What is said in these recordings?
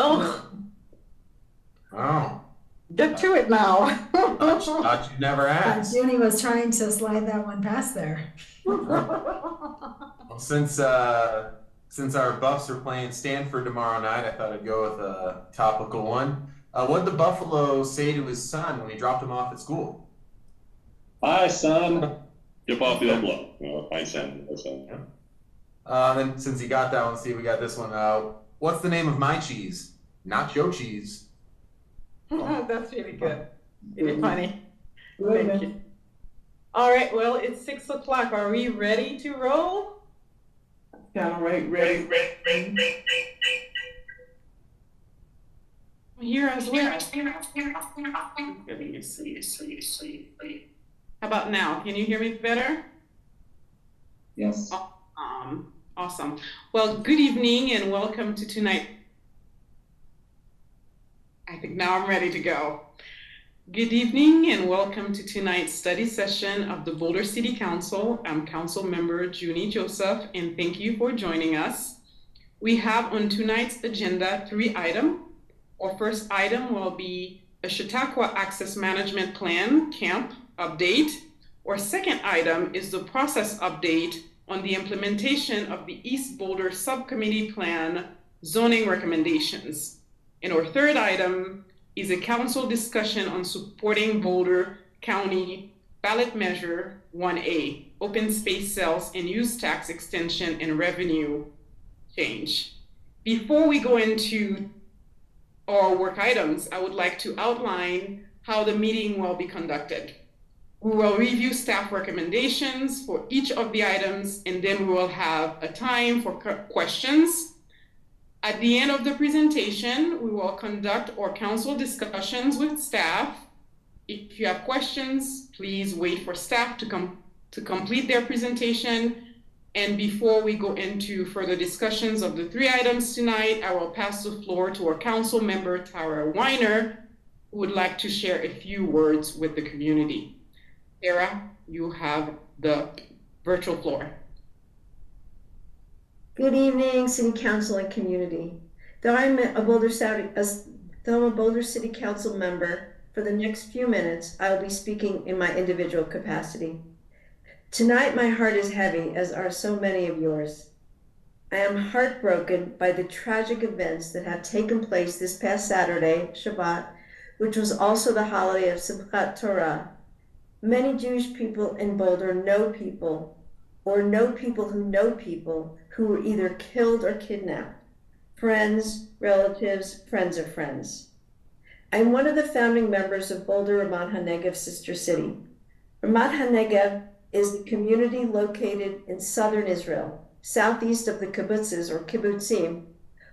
Oh, Oh, get to it now. thought you'd never ask. Junie was trying to slide that one past there. Well, since our Buffs are playing Stanford tomorrow night, I thought I'd go with a topical one. What did the Buffalo say to his son when he dropped him off at school? Hi, son. Get off the blow. No, hi, son. Hi, son. And since he got that one, see, we got this one. What's the name of my cheese? Not your cheese. That's really good. Really funny. Thank you. All right, well, it's 6 o'clock. Are we ready to roll? All right, ready. Here as well. How about now? Can you hear me better? Yes. Awesome. Well, good evening and welcome to tonight. I think now I'm ready to go. Good evening and welcome to tonight's study session of the Boulder City Council. I'm Council Member Junie Joseph, and thank you for joining us. We have on tonight's agenda 3 items. Our first item will be a Chautauqua Access Management Plan Camp update. Our second item is the process update on the implementation of the East Boulder Subcommittee Plan zoning recommendations. And our third item is a council discussion on supporting Boulder County Ballot Measure 1A, open space sales and use tax extension and revenue change. Before we go into our work items, I would like to outline how the meeting will be conducted. We will review staff recommendations for each of the items, and then we will have a time for questions. At the end of the presentation, we will conduct our council discussions with staff. If you have questions, please wait for staff to complete their presentation. And before we go into further discussions of the 3 items tonight, I will pass the floor to our council member, Tara Weiner, who would like to share a few words with the community. Tara, you have the virtual floor. Good evening, City Council and community. Though I'm a Boulder City Council member, for the next few minutes, I will be speaking in my individual capacity. Tonight, my heart is heavy, as are so many of yours. I am heartbroken by the tragic events that have taken place this past Saturday, Shabbat, which was also the holiday of Simchat Torah. Many Jewish people in Boulder know people, or know people who were either killed or kidnapped. Friends, relatives, friends of friends. I'm one of the founding members of Boulder Ramat HaNegev Sister City. Ramat HaNegev is the community located in southern Israel, southeast of the kibbutzes or kibbutzim,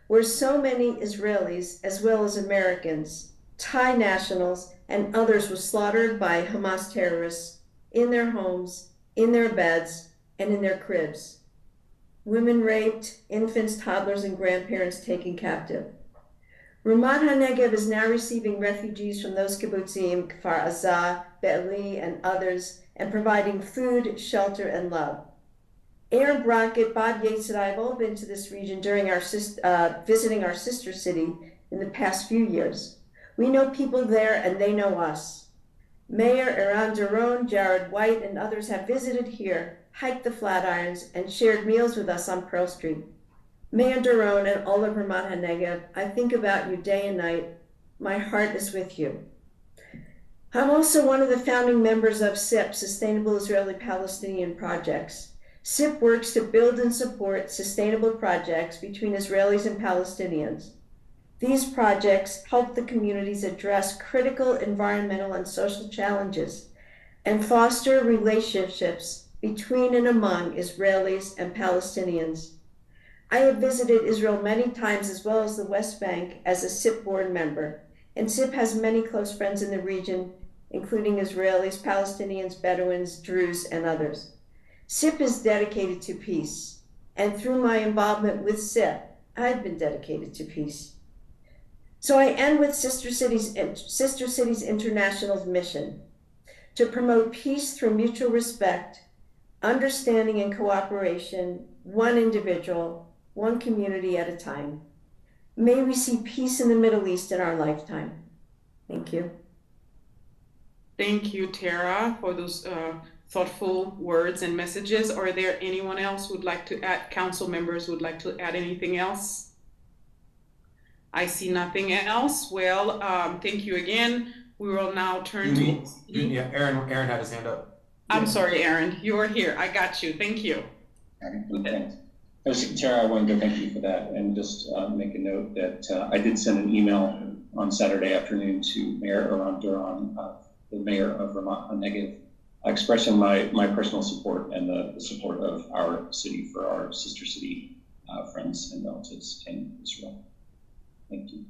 where so many Israelis, as well as Americans, Thai nationals, and others were slaughtered by Hamas terrorists in their homes, in their beds, and in their cribs. Women raped, infants, toddlers, and grandparents taken captive. Ramat HaNegev is now receiving refugees from those kibbutzim, Kfar Azah, Be'eli, and others, and providing food, shelter, and love. Aaron Brockett, Bob Yates, and I have all been to this region during our visiting our sister city in the past few years. We know people there, and they know us. Mayor Eran Doron, Jared White, and others have visited here, hiked the Flatirons, and shared meals with us on Pearl Street. Mayor Doron and all of Ramat HaNegev, I think about you day and night. My heart is with you. I'm also one of the founding members of SIP, Sustainable Israeli-Palestinian Projects. SIP works to build and support sustainable projects between Israelis and Palestinians. These projects help the communities address critical environmental and social challenges and foster relationships between and among Israelis and Palestinians. I have visited Israel many times, as well as the West Bank, as a SIP board member, and SIP has many close friends in the region, including Israelis, Palestinians, Bedouins, Druze, and others. SIP is dedicated to peace, and through my involvement with SIP, I've been dedicated to peace. So I end with Sister Cities International's mission to promote peace through mutual respect, understanding, and cooperation, one individual, one community at a time. May we see peace in the Middle East in our lifetime. Thank you. Thank you, Tara, for those thoughtful words and messages. Are there anyone else who would like to add, council members who would like to add anything else? I see nothing else. Well, thank you again. We will now turn to... Yeah, Aaron had his hand up. I'm sorry, Aaron, you are here. I got you. Thank you. Okay. Tara, I wanted to thank you for that and just make a note that I did send an email on Saturday afternoon to Mayor Eran Duran, the mayor of Ramat HaNegev, expressing my personal support and the support of our city for our sister city friends and relatives in Israel. Thank you.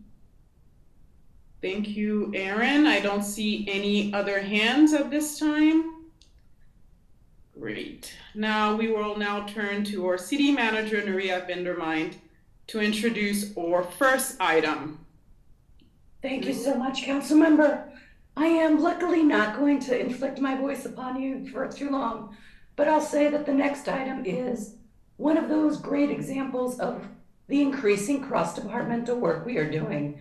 Thank you, Aaron. I don't see any other hands at this time. Great. Now we will now turn to our city manager, Nuria Vandermind, to introduce our first item. Thank you so much, council member. I am luckily not going to inflict my voice upon you for too long, but I'll say that the next item is one of those great examples of the increasing cross-departmental work we are doing.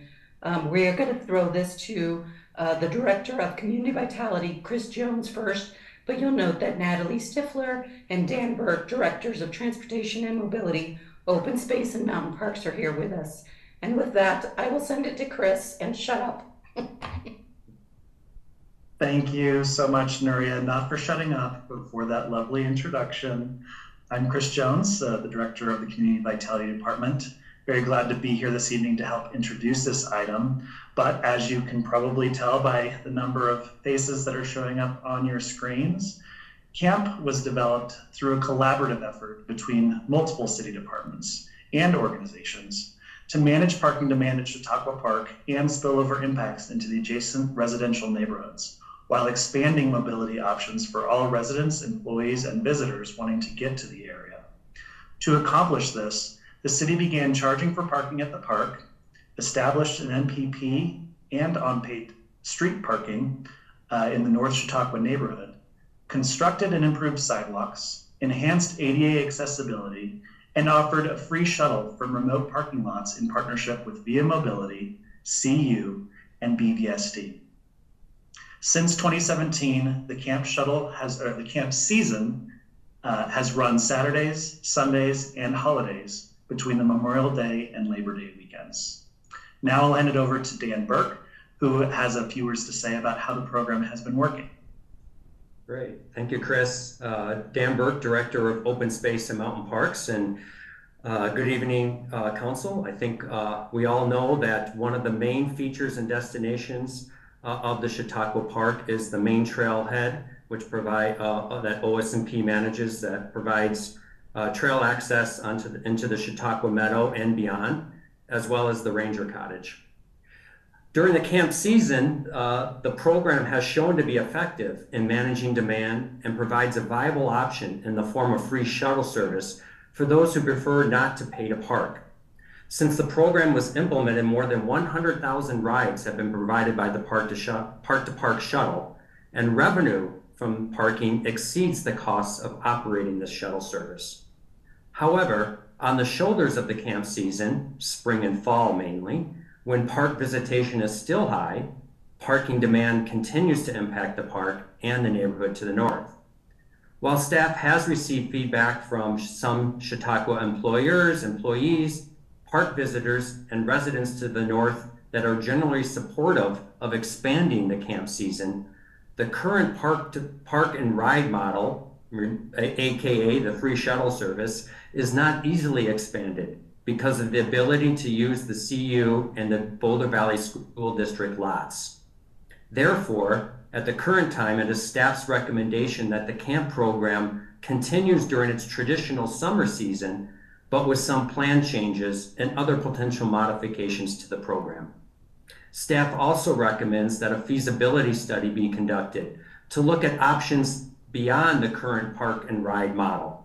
We are going to throw this to the Director of Community Vitality, Chris Jones, first, but you'll note that Natalie Stifler and Dan Burke, Directors of Transportation and Mobility, Open Space and Mountain Parks, are here with us. And with that, I will send it to Chris and shut up. Thank you so much, Nuria, not for shutting up, but for that lovely introduction. I'm Chris Jones, the Director of the Community Vitality Department. Very glad to be here this evening to help introduce this item. But as you can probably tell by the number of faces that are showing up on your screens, CAMP was developed through a collaborative effort between multiple city departments and organizations to manage parking demand at Chautauqua Park and spillover impacts into the adjacent residential neighborhoods, while expanding mobility options for all residents, employees, and visitors wanting to get to the area. To accomplish this, the city began charging for parking at the park, established an NPP and on-paid street parking in the North Chautauqua neighborhood, constructed and improved sidewalks, enhanced ADA accessibility, and offered a free shuttle from remote parking lots in partnership with Via Mobility, CU, and BVSD. Since 2017, the camp season has run Saturdays, Sundays, and holidays between the Memorial Day and Labor Day weekends. Now I'll hand it over to Dan Burke, who has a few words to say about how the program has been working. Great, thank you, Chris. Dan Burke, Director of Open Space and Mountain Parks, and good evening, Council. I think we all know that one of the main features and destinations of the Chautauqua Park is the main trailhead, which provide that OSMP manages, that provides trail access into the Chautauqua Meadow and beyond, as well as the Ranger Cottage. During the camp season, the program has shown to be effective in managing demand and provides a viable option in the form of free shuttle service for those who prefer not to pay to park. Since the program was implemented, more than 100,000 rides have been provided by the park-to-park shuttle, and revenue from parking exceeds the costs of operating this shuttle service. However, on the shoulders of the camp season, spring and fall mainly, when park visitation is still high, parking demand continues to impact the park and the neighborhood to the north. While staff has received feedback from some Chautauqua employers, employees, park visitors, and residents to the north that are generally supportive of expanding the camp season, the current park and ride model, aka the free shuttle service, is not easily expanded because of the ability to use the CU and the Boulder Valley School District lots. Therefore, at the current time, it is staff's recommendation that the camp program continues during its traditional summer season, but with some plan changes and other potential modifications to the program. Staff also recommends that a feasibility study be conducted to look at options beyond the current park and ride model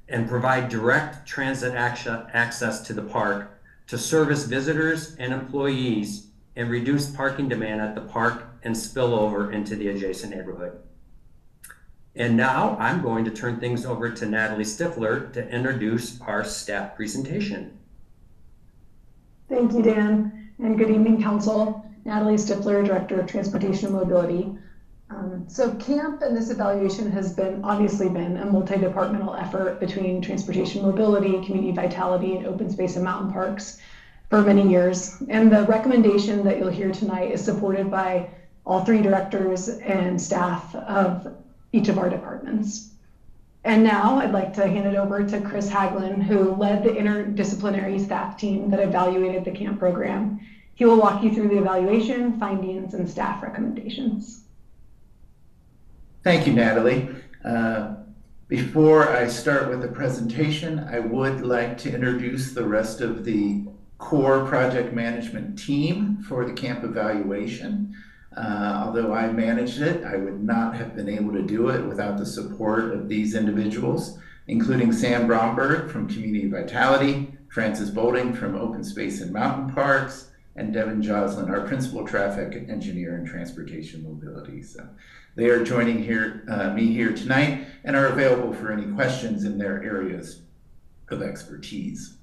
and provide direct transit access to the park to service visitors and employees and reduce parking demand at the park and spill over into the adjacent neighborhood. And now I'm going to turn things over to Natalie Stifler to introduce our staff presentation. Thank you, Dan, and good evening, Council. Natalie Stifler, Director of Transportation and Mobility. So CAMP and this evaluation has obviously been a multi-departmental effort between transportation mobility, community vitality, and open space and mountain parks for many years. And the recommendation that you'll hear tonight is supported by all three directors and staff of each of our departments. And now I'd like to hand it over to Chris Haglin, who led the interdisciplinary staff team that evaluated the CAMP program. He will walk you through the evaluation, findings, and staff recommendations. Thank you, Natalie. Before I start with the presentation, I would like to introduce the rest of the core project management team for the CAMP evaluation. Although I managed it, I would not have been able to do it without the support of these individuals, including Sam Bromberg from Community Vitality, Francis Bolding from Open Space and Mountain Parks, and Devin Joslin, our Principal Traffic Engineer in Transportation Mobility. So they are joining me here tonight and are available for any questions in their areas of expertise.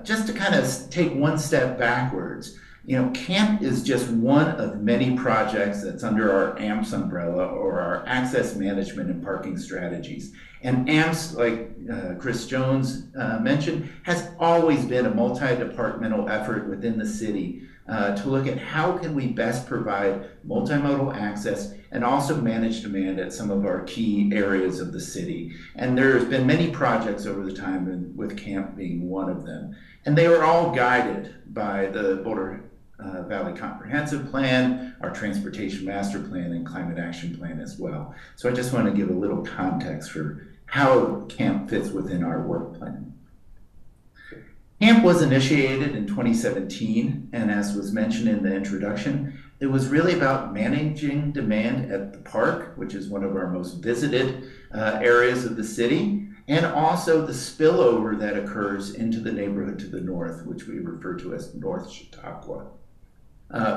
Just to kind of take one step backwards, CAMP is just one of many projects that's under our AMPS umbrella, or our Access Management and Parking Strategies. And AMPS, like Chris Jones mentioned, has always been a multi-departmental effort within the city to look at how can we best provide multimodal access and also manage demand at some of our key areas of the city. And there's been many projects over the time, and with CAMP being one of them. And they were all guided by the Boulder Valley Comprehensive Plan, our Transportation Master Plan, and Climate Action Plan as well. So I just want to give a little context for how CAMP fits within our work plan. CAMP was initiated in 2017, and as was mentioned in the introduction, it was really about managing demand at the park, which is one of our most visited areas of the city, and also the spillover that occurs into the neighborhood to the north, which we refer to as North Chautauqua.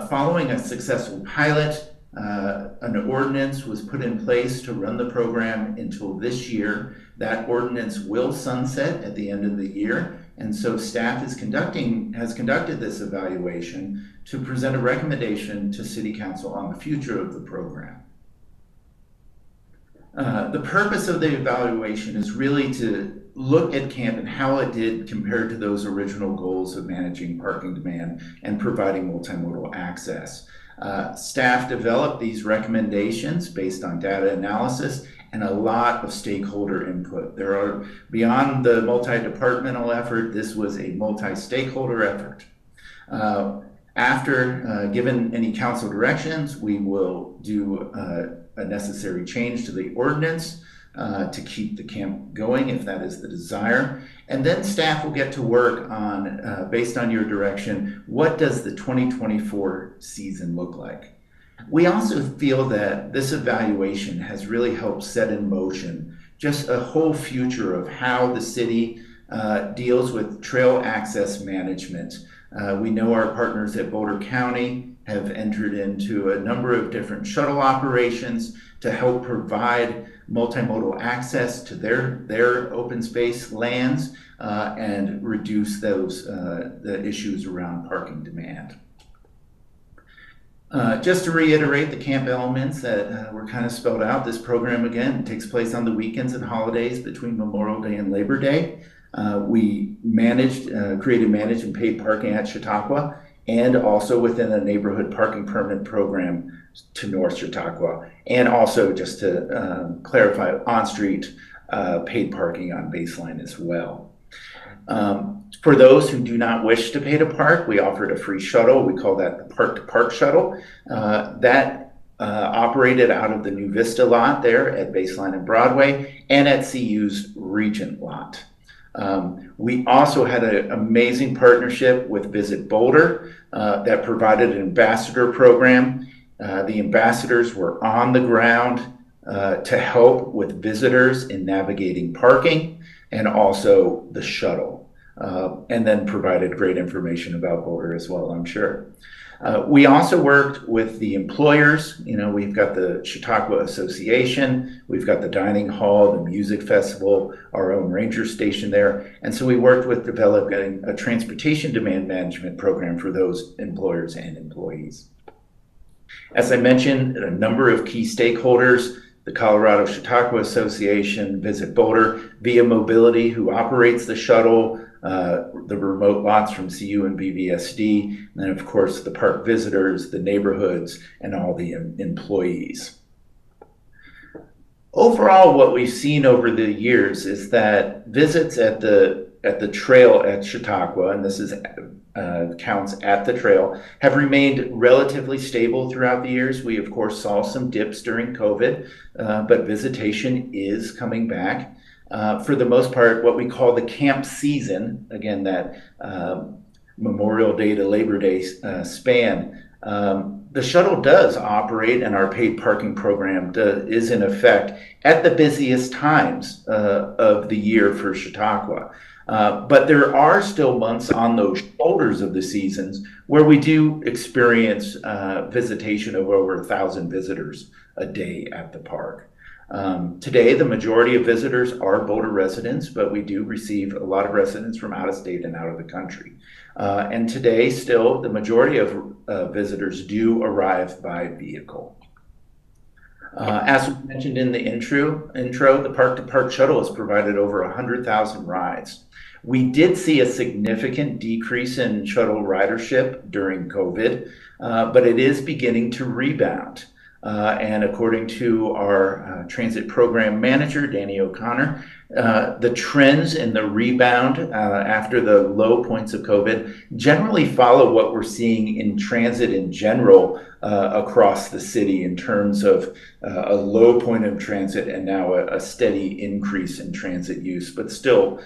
Following a successful pilot, an ordinance was put in place to run the program until this year. That ordinance will sunset at the end of the year, and so staff has conducted this evaluation to present a recommendation to City Council on the future of the program. The purpose of the evaluation is really to look at CAMP and how it did compared to those original goals of managing parking demand and providing multimodal access. Staff developed these recommendations based on data analysis and a lot of stakeholder input. There are, beyond the multi-departmental effort, this was a multi-stakeholder effort. After given any council directions, we will do a necessary change to the ordinance to keep the CAMP going if that is the desire. And then staff will get to work on, based on your direction, what does the 2024 season look like? We also feel that this evaluation has really helped set in motion just a whole future of how the city deals with trail access management. We know our partners at Boulder County have entered into a number of different shuttle operations to help provide multimodal access to their open space lands and reduce those the issues around parking demand. Just to reiterate the CAMP elements that were kind of spelled out, this program again takes place on the weekends and holidays between Memorial Day and Labor Day. We created managed and paid parking at Chautauqua and also within a neighborhood parking permit program to North Chautauqua, and also just to clarify, on-street paid parking on Baseline as well. For those who do not wish to pay to park, we offered a free shuttle. We call that the Park to Park shuttle. That operated out of the New Vista lot there at Baseline and Broadway and at CU's Regent lot. We also had an amazing partnership with Visit Boulder that provided an ambassador program. The ambassadors were on the ground to help with visitors in navigating parking and also the shuttle, and then provided great information about Boulder as well, I'm sure. We also worked with the employers. You know, we've got the Chautauqua Association, we've got the dining hall, the music festival, our own ranger station there. And so we worked with developing a transportation demand management program for those employers and employees. As I mentioned, a number of key stakeholders, the Colorado Chautauqua Association, Visit Boulder, Via Mobility, who operates the shuttle, the remote lots from CU and BVSD, and then of course the park visitors, the neighborhoods, and all the employees. Overall, what we've seen over the years is that visits at the trail at Chautauqua, and this is counts at the trail, have remained relatively stable throughout the years. We of course saw some dips during COVID, but visitation is coming back. For the most part, what we call the camp season, again, that Memorial Day to Labor Day span, the shuttle does operate, and our paid parking program is in effect at the busiest times of the year for Chautauqua. But there are still months on those shoulders of the seasons where we do experience visitation of over 1,000 visitors a day at the park. Today, the majority of visitors are Boulder residents, but we do receive a lot of residents from out of state and out of the country. And today, still, the majority of visitors do arrive by vehicle. As we mentioned in the intro, the park-to-park shuttle has provided over 100,000 rides. We did see a significant decrease in shuttle ridership during COVID, but it is beginning to rebound. And according to our transit program manager, Danny O'Connor, the trends in the rebound after the low points of COVID generally follow what we're seeing in transit in general across the city in terms of a low point of transit and now a steady increase in transit use, but still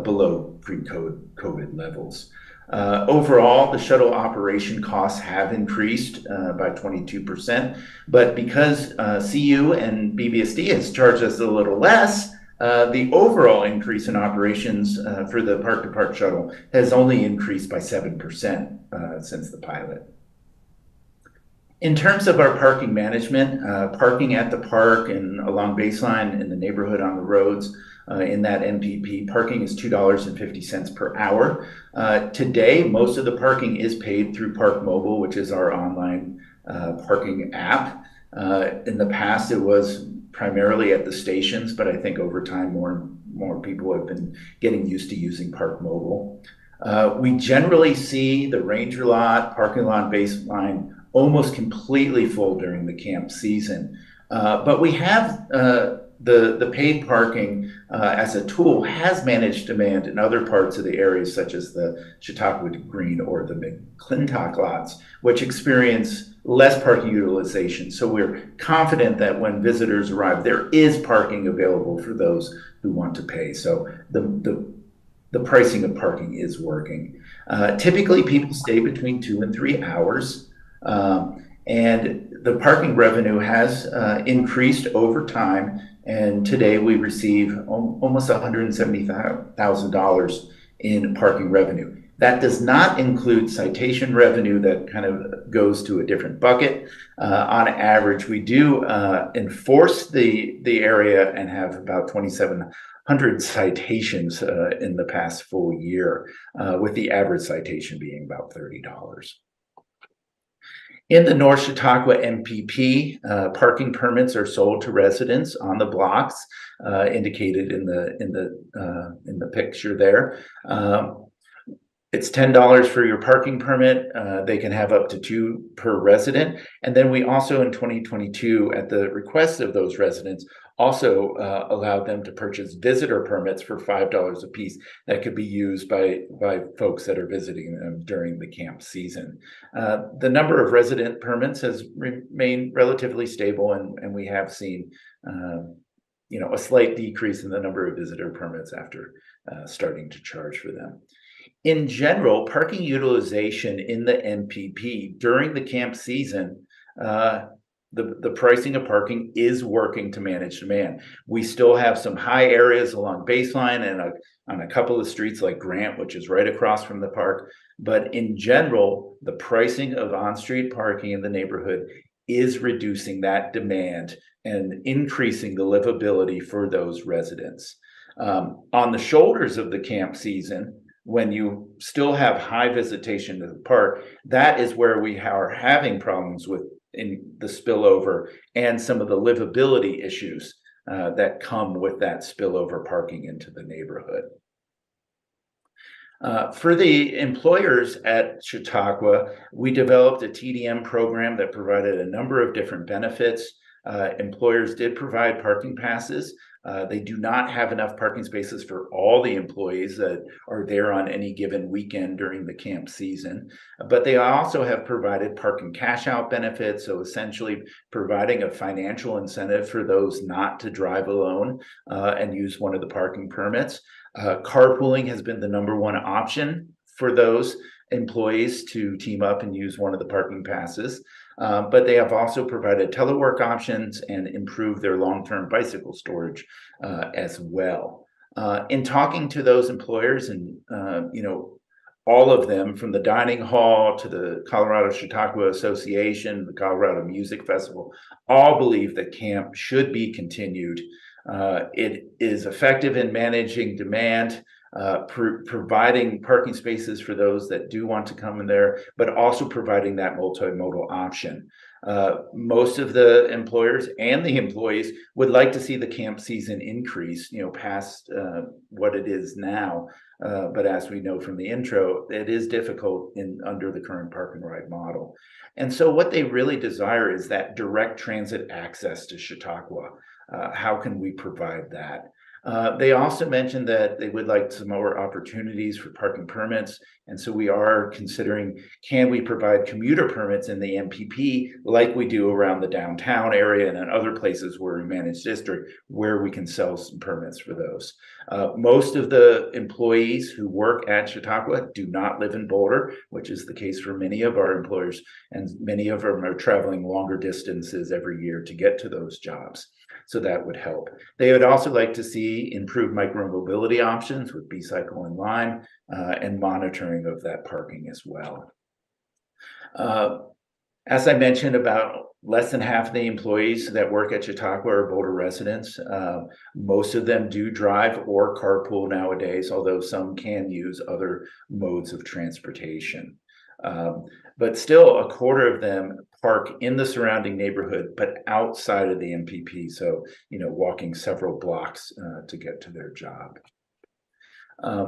below pre-COVID levels. Overall, the shuttle operation costs have increased by 22%, but because CU and BVSD has charged us a little less, the overall increase in operations for the park-to-park shuttle has only increased by 7% since the pilot. In terms of our parking management, parking at the park and along baseline in the neighborhood on the roads, in that MPP, parking is $2.50 per hour. Today, most of the parking is paid through Park Mobile, which is our online parking app. In the past, it was primarily at the stations, but I think over time, more and more people have been getting used to using Park Mobile. We generally see the ranger lot, parking lot, baseline almost completely full during the camp season. But we have the paid parking as a tool has managed demand in other parts of the area, such as the Chautauqua Green or the McClintock lots, which experience less parking utilization. So we're confident that when visitors arrive, there is parking available for those who want to pay. So the pricing of parking is working. Typically, people stay between 2 and 3 hours. And the parking revenue has increased over time, and today we receive almost $170,000 in parking revenue. That does not include citation revenue that kind of goes to a different bucket. On average, we do enforce the area and have about 2,700 citations in the past full year, with the average citation being about $30. In the North Chautauqua MPP, parking permits are sold to residents on the blocks indicated in the picture there. It's $10 for your parking permit. They can have up to 2 per resident. And then we also in 2022, at the request of those residents, also allowed them to purchase visitor permits for $5 a piece that could be used by folks that are visiting them during the camp season. The number of resident permits has remained relatively stable, and we have seen a slight decrease in the number of visitor permits after starting to charge for them. In general, parking utilization in the MPP during the camp season the pricing of parking is working to manage demand. We still have some high areas along Baseline and on a couple of streets like Grant, which is right across from the park. But in general, the pricing of on-street parking in the neighborhood is reducing that demand and increasing the livability for those residents. On the shoulders of the camp season, when you still have high visitation to the park, that is where we are having problems with in the spillover and some of the livability issues that come with that spillover parking into the neighborhood. For the employers at Chautauqua, we developed a TDM program that provided a number of different benefits. Employers did provide parking passes. They do not have enough parking spaces for all the employees that are there on any given weekend during the camp season, but they also have provided parking cash out benefits, so essentially providing a financial incentive for those not to drive alone and use one of the parking permits. Carpooling has been the #1 option for those employees to team up and use one of the parking passes. But they have also provided telework options and improved their long-term bicycle storage as well. In talking to those employers and, all of them from the dining hall to the Colorado Chautauqua Association, the Colorado Music Festival, all believe that camp should be continued. It is effective in managing demand, providing parking spaces for those that do want to come in there, but also providing that multimodal option. Most of the employers and the employees would like to see the camp season increase, past what it is now. But as we know from the intro, it is difficult under the current park and ride model. And so what they really desire is that direct transit access to Chautauqua. How can we provide that? They also mentioned that they would like some more opportunities for parking permits. And so we are considering, can we provide commuter permits in the MPP like we do around the downtown area and in other places where we manage district, where we can sell some permits for those. Most of the employees who work at Chautauqua do not live in Boulder, which is the case for many of our employers. And many of them are traveling longer distances every year to get to those jobs. So that would help. They would also like to see improved micromobility options with B-Cycle and Lime and monitoring of that parking as well. As I mentioned, about less than half of the employees that work at Chautauqua are Boulder residents. Most of them do drive or carpool nowadays, although some can use other modes of transportation. But still, a quarter of them park in the surrounding neighborhood, but outside of the MPP. So, walking several blocks to get to their job.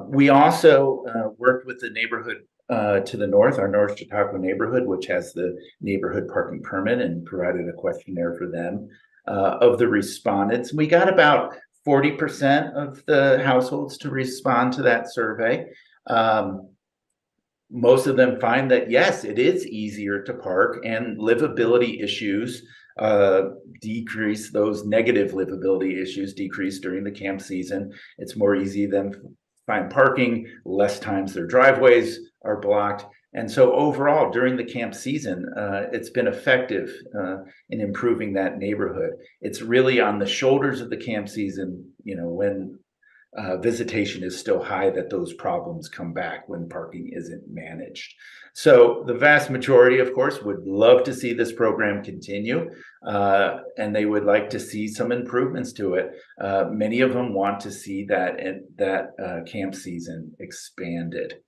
We also worked with the neighborhood to the north, our North Chautauqua neighborhood, which has the neighborhood parking permit, and provided a questionnaire for them. Of the respondents, we got about 40% of the households to respond to that survey. Most of them find that, yes, it is easier to park, and livability issues decrease, those negative livability issues decrease during the camp season. It's more easy than find parking, less times their driveways are blocked. And so overall, during the camp season, it's been effective in improving that neighborhood. It's really on the shoulders of the camp season, when visitation is still high, that those problems come back when parking isn't managed. So the vast majority, of course, would love to see this program continue, and they would like to see some improvements to it. Many of them want to see that camp season expanded.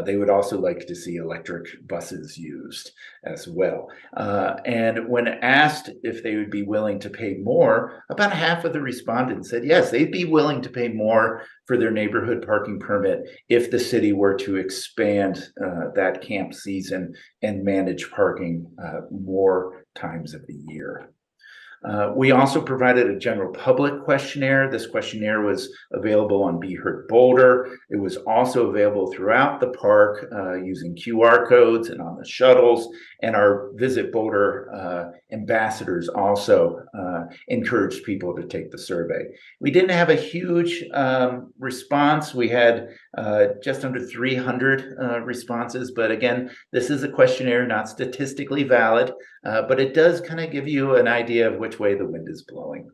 They would also like to see electric buses used as well. And when asked if they would be willing to pay more, about half of the respondents said yes, they'd be willing to pay more for their neighborhood parking permit if the city were to expand that camp season and manage parking more times of the year. We also provided a general public questionnaire. This questionnaire was available on Be Heard Boulder. It was also available throughout the park using QR codes and on the shuttles. And our Visit Boulder ambassadors also encouraged people to take the survey. We didn't have a huge response. We had just under 300 responses. But again, this is a questionnaire, not statistically valid. but it does kind of give you an idea of which way the wind is blowing.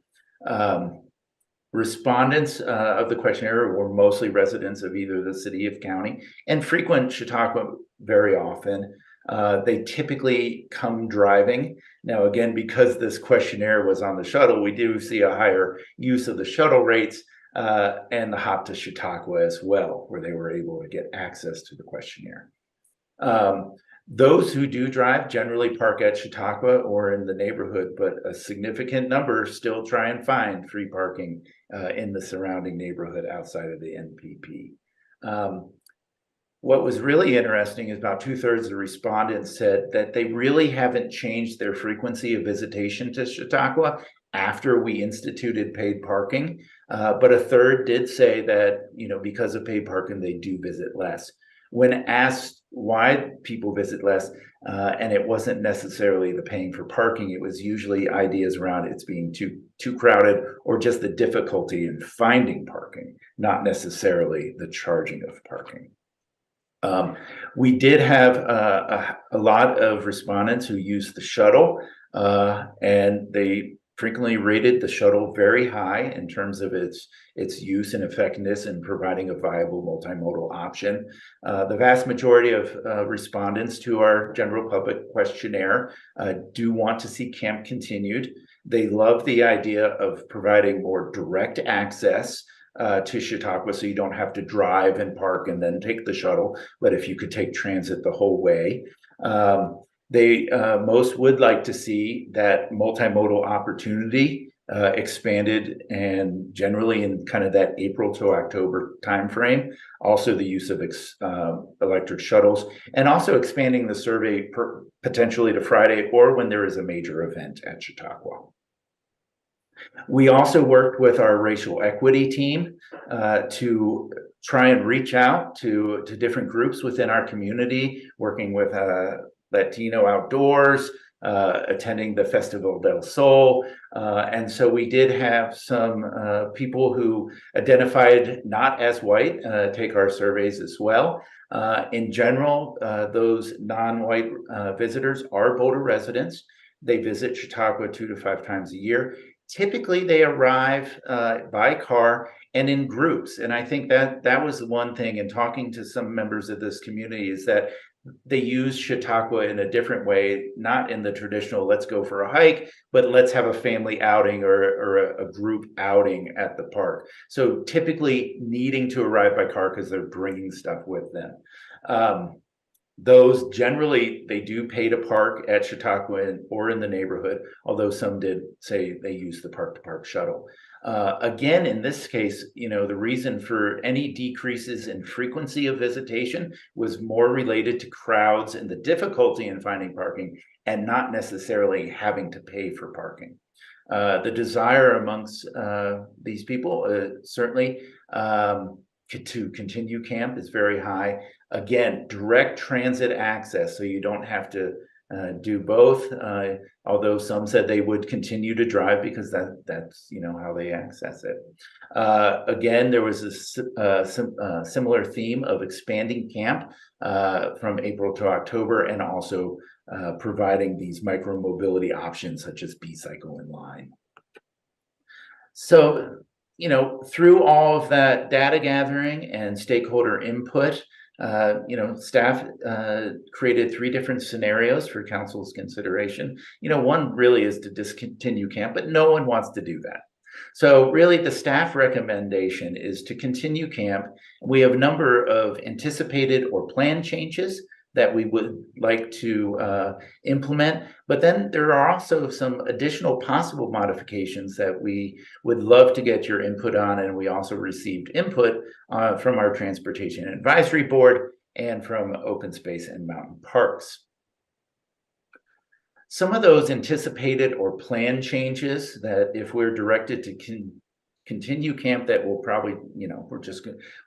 Respondents of the questionnaire were mostly residents of either the city or county and frequent Chautauqua very often. They typically come driving. Now, again, because this questionnaire was on the shuttle, we do see a higher use of the shuttle rates and the hop to Chautauqua as well, where they were able to get access to the questionnaire. Those who do drive generally park at Chautauqua or in the neighborhood, but a significant number still try and find free parking in the surrounding neighborhood outside of the NPP. What was really interesting is about 2/3 of the respondents said that they really haven't changed their frequency of visitation to Chautauqua after we instituted paid parking. But 1/3 did say that, because of paid parking, they do visit less. When asked why people visit less, and it wasn't necessarily the paying for parking, it was usually ideas around it's being too crowded or just the difficulty in finding parking, not necessarily the charging of parking. We did have a lot of respondents who used the shuttle, and they frequently rated the shuttle very high in terms of its use and effectiveness in providing a viable multimodal option. The vast majority of respondents to our general public questionnaire do want to see camp continued. They love the idea of providing more direct access to Chautauqua, so you don't have to drive and park and then take the shuttle, but if you could take transit the whole way. They most would like to see that multimodal opportunity expanded, and generally in kind of that April to October timeframe. Also the use of electric shuttles, and also expanding the survey potentially to Friday or when there is a major event at Chautauqua. We also worked with our racial equity team to try and reach out to different groups within our community, working with Latino Outdoors, attending the Festival del Sol. And so we did have some people who identified not as white take our surveys as well. In general, those non-white visitors are Boulder residents. They visit Chautauqua 2 to 5 times a year. Typically, they arrive by car and in groups. And I think that was the one thing in talking to some members of this community is that they use Chautauqua in a different way, not in the traditional let's go for a hike, but let's have a family outing or a group outing at the park. So typically needing to arrive by car because they're bringing stuff with them. Those generally, they do pay to park at Chautauqua or in the neighborhood, although some did say they use the park-to-park shuttle. Again, in this case, the reason for any decreases in frequency of visitation was more related to crowds and the difficulty in finding parking and not necessarily having to pay for parking. The desire amongst these people certainly to continue camp is very high. Again, direct transit access, so you don't have to do both, although some said they would continue to drive because that's how they access it. Again, there was a similar theme of expanding camp from April to October, and also providing these micro-mobility options such as B-Cycle and Line. So, through all of that data gathering and stakeholder input, staff created 3 different scenarios for council's consideration. One really is to discontinue camp, but no one wants to do that. So really the staff recommendation is to continue camp. We have a number of anticipated or planned changes that we would like to implement, but then there are also some additional possible modifications that we would love to get your input on, and we also received input from our Transportation Advisory Board and from Open Space and Mountain Parks. Some of those anticipated or planned changes that if we're directed to continue camp that will probably,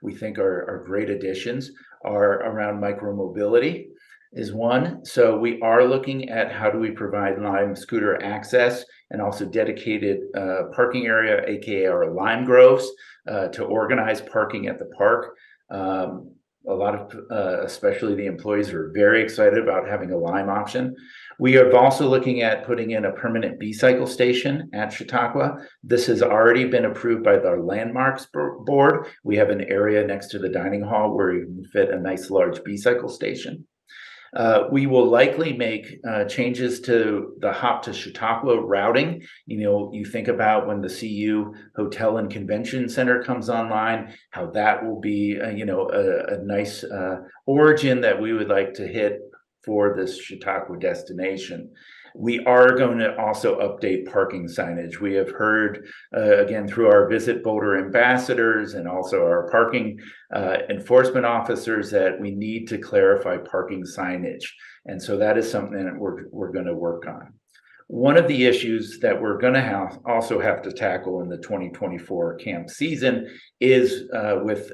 we think are great additions are around micromobility is one. So we are looking at how do we provide Lime scooter access and also dedicated parking area, AKA our Lime Groves, to organize parking at the park. A lot of, especially the employees, are very excited about having a Lime option. We are also looking at putting in a permanent B-cycle station at Chautauqua. This has already been approved by the Landmarks Board. We have an area next to the dining hall where you can fit a nice large B-cycle station. We will likely make changes to the hop to Chautauqua routing. You think about when the CU Hotel and Convention Center comes online, how that will be, a nice origin that we would like to hit for this Chautauqua destination. We are going to also update parking signage. We have heard, again, through our Visit Boulder ambassadors and also our parking enforcement officers, that we need to clarify parking signage. And so that is something that we're going to work on. One of the issues that we're going to also have to tackle in the 2024 camp season is with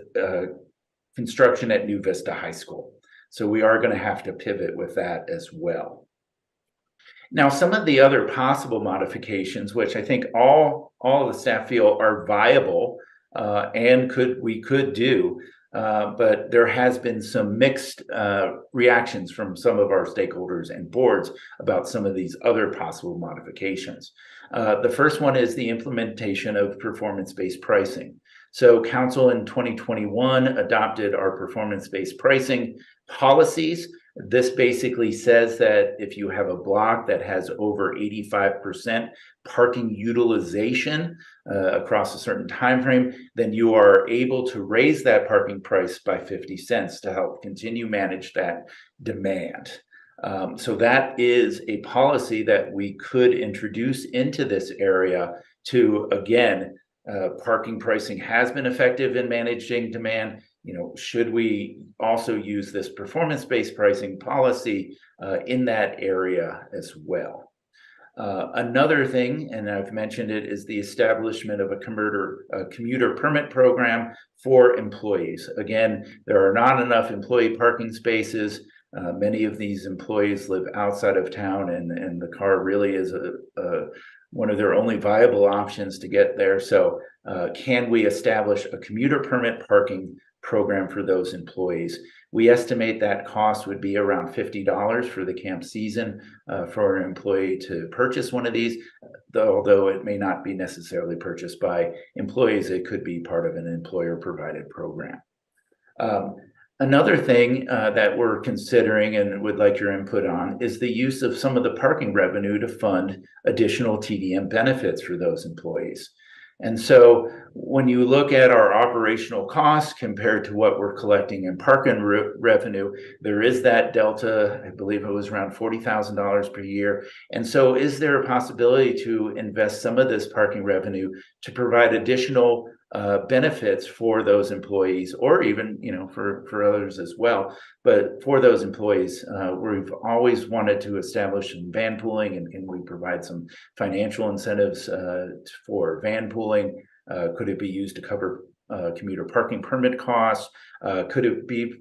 construction at New Vista High School. So we are going to have to pivot with that as well. Now, some of the other possible modifications, which I think all of the staff feel are viable and we could do, but there has been some mixed reactions from some of our stakeholders and boards about some of these other possible modifications. The first one is the implementation of performance-based pricing. So Council in 2021 adopted our performance-based pricing policies. This basically says that if you have a block that has over 85% parking utilization across a certain time frame, then you are able to raise that parking price by 50 cents to help continue manage that demand. So that is a policy that we could introduce into this area to, again, parking pricing has been effective in managing demand. Should we also use this performance-based pricing policy in that area as well? Another thing, and I've mentioned it, is the establishment of a commuter permit program for employees. Again, there are not enough employee parking spaces. Many of these employees live outside of town, and the car really is one of their only viable options to get there. So can we establish a commuter permit parking program for those employees? We estimate that cost would be around $50 for the camp season for an employee to purchase one of these, although it may not be necessarily purchased by employees. It could be part of an employer provided program. Another thing that we're considering and would like your input on is the use of some of the parking revenue to fund additional TDM benefits for those employees. And so when you look at our operational costs compared to what we're collecting in parking revenue, there is that delta. I believe it was around $40,000 per year. And so is there a possibility to invest some of this parking revenue to provide additional benefits for those employees, or even for others as well? But for those employees, we've always wanted to establish some van pooling, and can we provide some financial incentives for van pooling? Could it be used to cover commuter parking permit costs? Could it be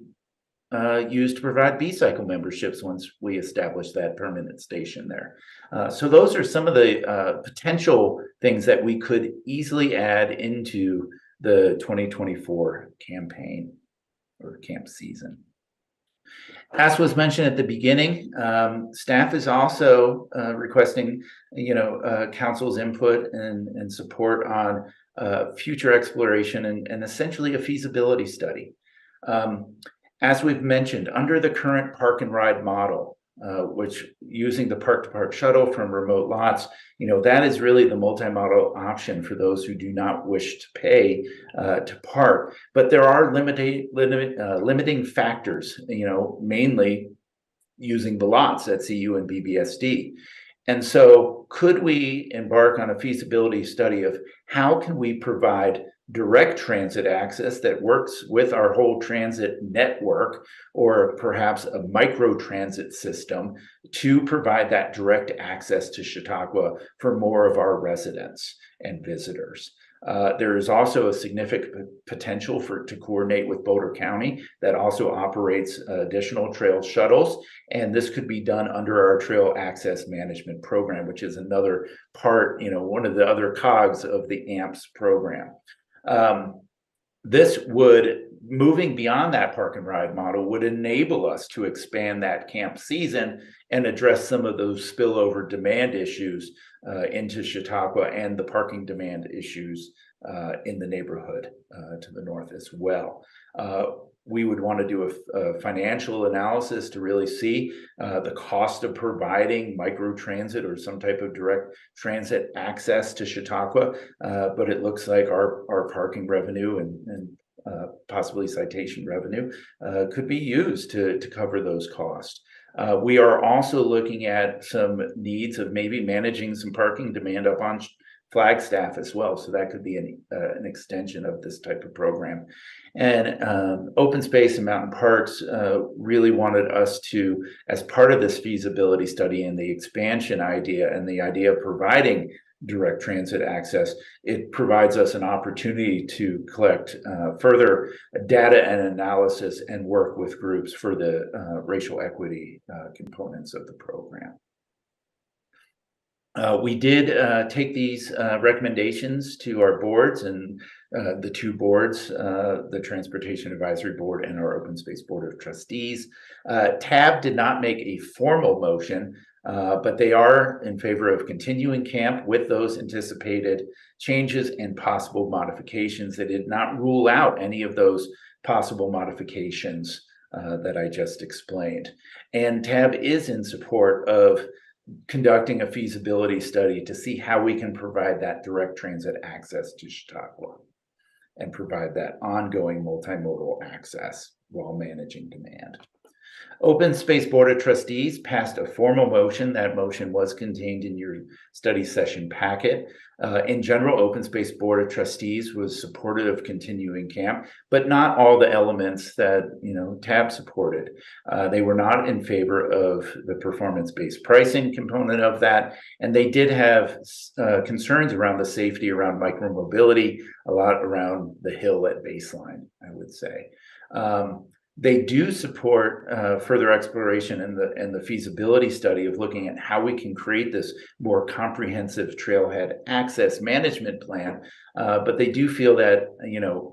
used to provide B-cycle memberships once we establish that permanent station there? So those are some of the potential things that we could easily add into the 2024 campaign or camp season. As was mentioned at the beginning, staff is also requesting, council's input and support on future exploration and essentially a feasibility study. As we've mentioned, under the current park and ride model, which using the park-to-park shuttle from remote lots, that is really the multi-modal option for those who do not wish to pay to park. But there are limiting factors, mainly using the lots at CU and BBSD. And so could we embark on a feasibility study of how can we provide direct transit access that works with our whole transit network, or perhaps a micro transit system to provide that direct access to Chautauqua for more of our residents and visitors. There is also a significant potential to coordinate with Boulder County that also operates additional trail shuttles, and this could be done under our trail access management program, which is another part, one of the other cogs of the AMPS program. this would, moving beyond that park and ride model, would enable us to expand that camp season and address some of those spillover demand issues into Chautauqua and the parking demand issues in the neighborhood to the north as well. We would want to do a financial analysis to really see the cost of providing microtransit or some type of direct transit access to Chautauqua, but it looks like our parking revenue and possibly citation revenue could be used to cover those costs. We are also looking at some needs of maybe managing some parking demand up on Flagstaff as well. So that could be an extension of this type of program. And Open Space and Mountain Parks really wanted us to, as part of this feasibility study and the expansion idea and the idea of providing direct transit access, it provides us an opportunity to collect further data and analysis and work with groups for the racial equity components of the program. We did take these recommendations to our boards, and the two boards, the Transportation Advisory Board and our Open Space Board of Trustees. TAB did not make a formal motion, but they are in favor of continuing camp with those anticipated changes and possible modifications. They did not rule out any of those possible modifications that I just explained. And TAB is in support of conducting a feasibility study to see how we can provide that direct transit access to Chautauqua and provide that ongoing multimodal access while managing demand. Open Space Board of Trustees passed a formal motion. That motion was contained in your study session packet. In general, Open Space Board of Trustees was supportive of continuing camp, but not all the elements that TAB supported. They were not in favor of the performance-based pricing component of that, and they did have concerns around the safety around micromobility, a lot around the hill at baseline, I would say. They do support further exploration and the feasibility study of looking at how we can create this more comprehensive trailhead access management plan. But they do feel that,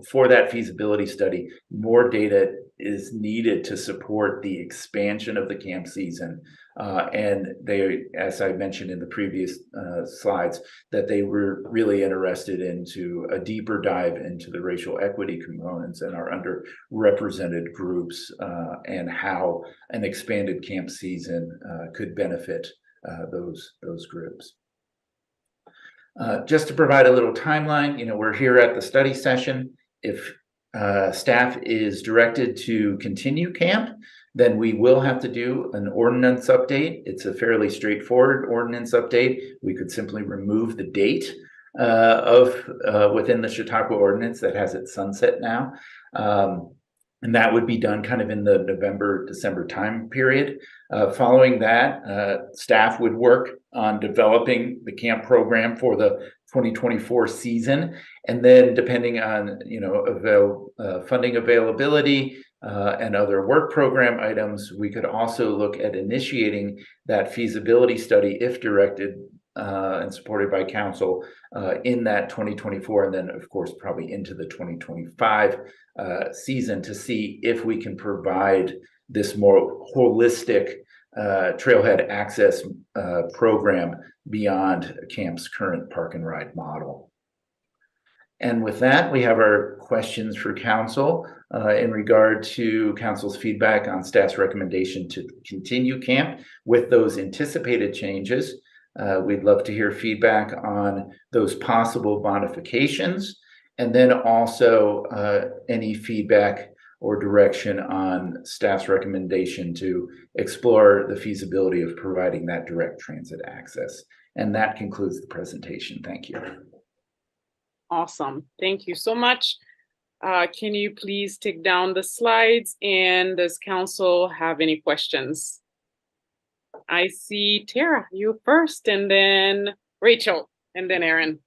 for that feasibility study, more data is needed to support the expansion of the camp season. And they, as I mentioned in the previous slides, that they were really interested into a deeper dive into the racial equity components and our underrepresented groups and how an expanded camp season could benefit those groups. Just to provide a little timeline, we're here at the study session. If staff is directed to continue camp, then we will have to do an ordinance update. It's a fairly straightforward ordinance update. We could simply remove the date within the Chautauqua ordinance that has its sunset now. And that would be done kind of in the November-December time period. Following that, staff would work on developing the camp program for the 2024 season. And then depending on, funding availability and other work program items, we could also look at initiating that feasibility study if directed and supported by council in that 2024, and then of course probably into the 2025 season to see if we can provide this more holistic trailhead access program beyond camp's current park and ride model. And with that, we have our questions for council in regard to council's feedback on staff's recommendation to continue camp with those anticipated changes. We'd love to hear feedback on those possible modifications, and then also any feedback or direction on staff's recommendation to explore the feasibility of providing that direct transit access. And that concludes the presentation. Thank you. Awesome. Thank you so much. Can you please take down the slides, and does council have any questions? I see Tara, you first, and then Rachel, and then Aaron.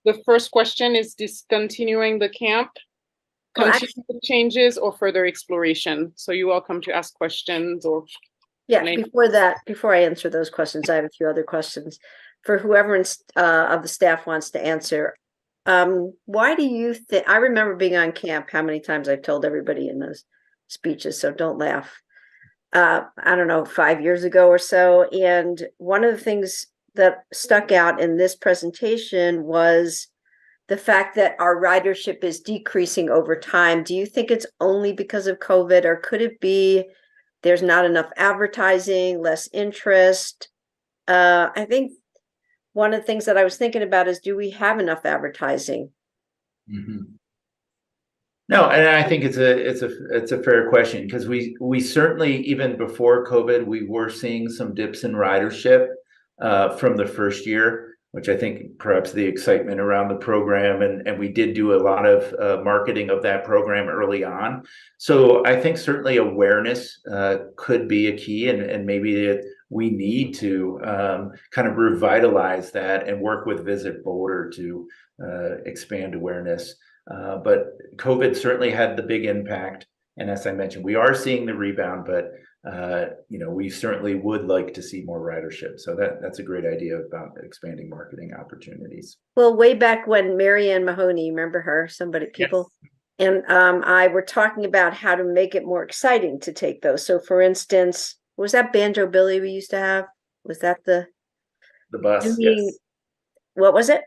The first question is discontinuing the camp, continuing changes, or further exploration. So you're welcome to ask questions or. Yeah, before I answer those questions, I have a few other questions. For whoever of the staff wants to answer, Why do you think, I remember being on camp, how many times I've told everybody in those speeches, so don't laugh. I don't know, 5 years ago or so. And one of the things that stuck out in this presentation was the fact that our ridership is decreasing over time. Do you think it's only because of COVID, or could it be there's not enough advertising, less interest? I think one of the things that I was thinking about is, do we have enough advertising? Mm-hmm. No, and I think it's a fair question, because we certainly, even before COVID, we were seeing some dips in ridership from the first year, which I think perhaps the excitement around the program, and we did do a lot of marketing of that program early on. So I think certainly awareness could be a key, and maybe we need to kind of revitalize that and work with Visit Boulder to expand awareness. But COVID certainly had the big impact. And as I mentioned, we are seeing the rebound, but we certainly would like to see more ridership. So that's a great idea about expanding marketing opportunities. Well, way back when Marianne Mahoney, remember her, people, yes. And I were talking about how to make it more exciting to take those. So for instance, was that Banjo Billy we used to have? Was that the bus? Yes. What was it?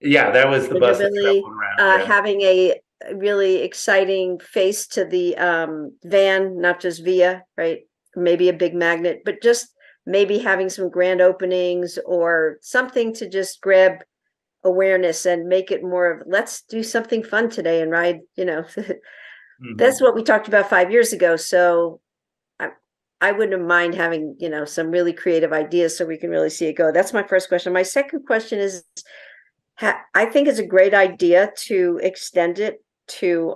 Yeah, that was the bus that traveled around. Having a really exciting face to the van, not just via, right? Maybe a big magnet, but just maybe having some grand openings or something to just grab awareness and make it more of, let's do something fun today and ride, mm-hmm. That's what we talked about 5 years ago. So I wouldn't mind having, some really creative ideas so we can really see it go. That's my first question. My second question is, I think it's a great idea to extend it to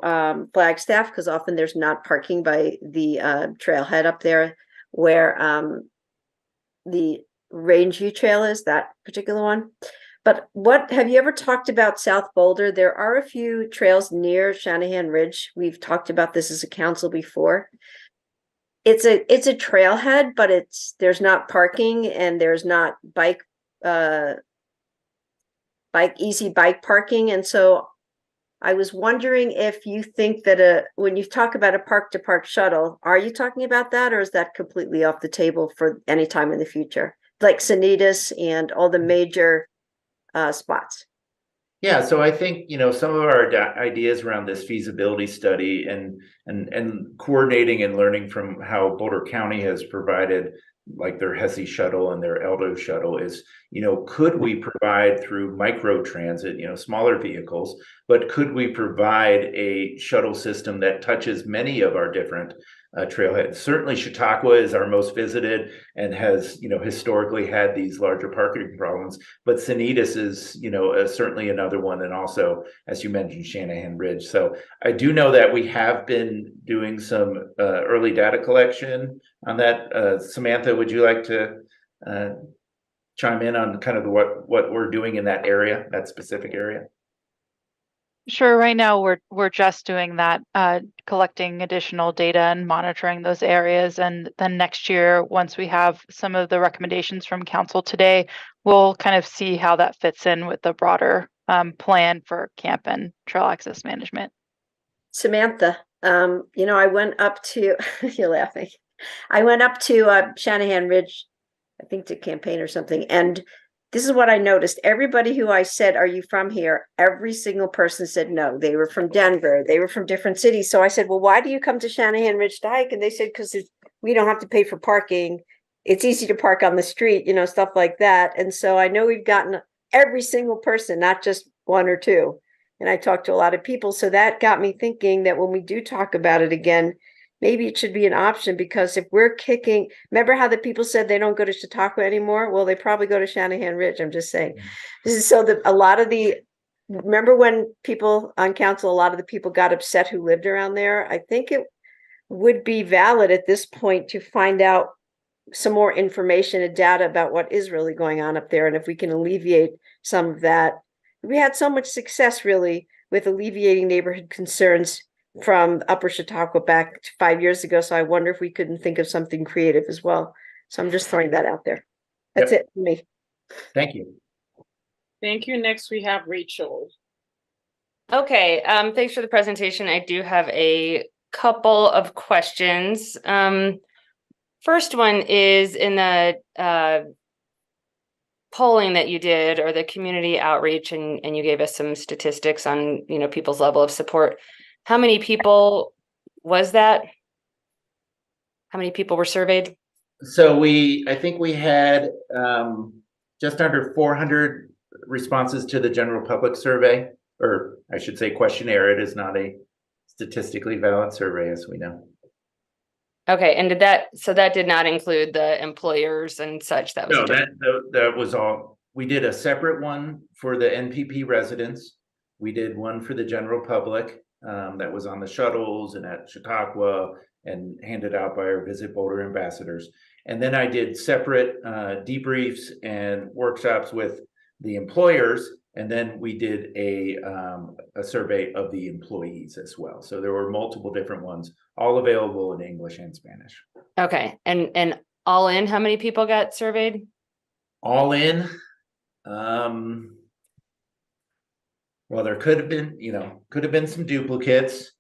Flagstaff, because often there's not parking by the trailhead up there where the Rangeview Trail is, that particular one. But what have you ever talked about South Boulder? There are a few trails near Shanahan Ridge. We've talked about this as a council before. It's a trailhead, but there's not parking, and there's not easy bike parking. And so I was wondering if you think that when you talk about a park to park shuttle, are you talking about that, or is that completely off the table for any time in the future, like Sanitas and all the major spots? Yeah, so I think some of our ideas around this feasibility study and coordinating and learning from how Boulder County has provided, like their HESI shuttle and their Eldo shuttle, is, could we provide through micro transit, smaller vehicles, but could we provide a shuttle system that touches many of our different trailheads? Certainly Chautauqua is our most visited and has, historically had these larger parking problems, but Sanitas is, certainly another one. And also, as you mentioned, Shanahan Ridge. So I do know that we have been doing some early data collection on that. Samantha, would you like to chime in on kind of what we're doing in that area, that specific area? Sure. Right now, we're just doing that, collecting additional data and monitoring those areas. And then next year, once we have some of the recommendations from council today, we'll kind of see how that fits in with the broader plan for camp and trail access management. Samantha, I went up to, you're laughing. I went up to Shanahan Ridge, I think to campaign or something. And this is what I noticed. Everybody who I said, are you from here? Every single person said no. They were from Denver. They were from different cities. So I said, well, why do you come to Shanahan Ridge to hike? And they said, because we don't have to pay for parking. It's easy to park on the street, stuff like that. And so I know we've gotten every single person, not just one or two. And I talked to a lot of people. So that got me thinking that when we do talk about it again, maybe it should be an option, because if we're remember how the people said they don't go to Chautauqua anymore? Well, they probably go to Shanahan Ridge. I'm just saying. This is remember when people on council, a lot of the people got upset who lived around there? I think it would be valid at this point to find out some more information and data about what is really going on up there. And if we can alleviate some of that, we had so much success really with alleviating neighborhood concerns from Upper Chautauqua back 5 years ago. So I wonder if we couldn't think of something creative as well. So I'm just throwing that out there. That's it for me. Thank you. Thank you. Next, we have Rachel. Okay, thanks for the presentation. I do have a couple of questions. First one is in the polling that you did, or the community outreach, and you gave us some statistics on, people's level of support. How many people was that? How many people were surveyed? So I think we had just under 400 responses to the general public survey, or I should say questionnaire. It is not a statistically valid survey, as we know. Okay, and so that did not include the employers and such? That was No, that was all. We did a separate one for the NPP residents. We did one for the general public that was on the shuttles and at Chautauqua and handed out by our Visit Boulder ambassadors. And then I did separate debriefs and workshops with the employers. And then we did a survey of the employees as well. So there were multiple different ones, all available in English and Spanish. Okay, and all in, how many people got surveyed? All in, well, there could have been some duplicates.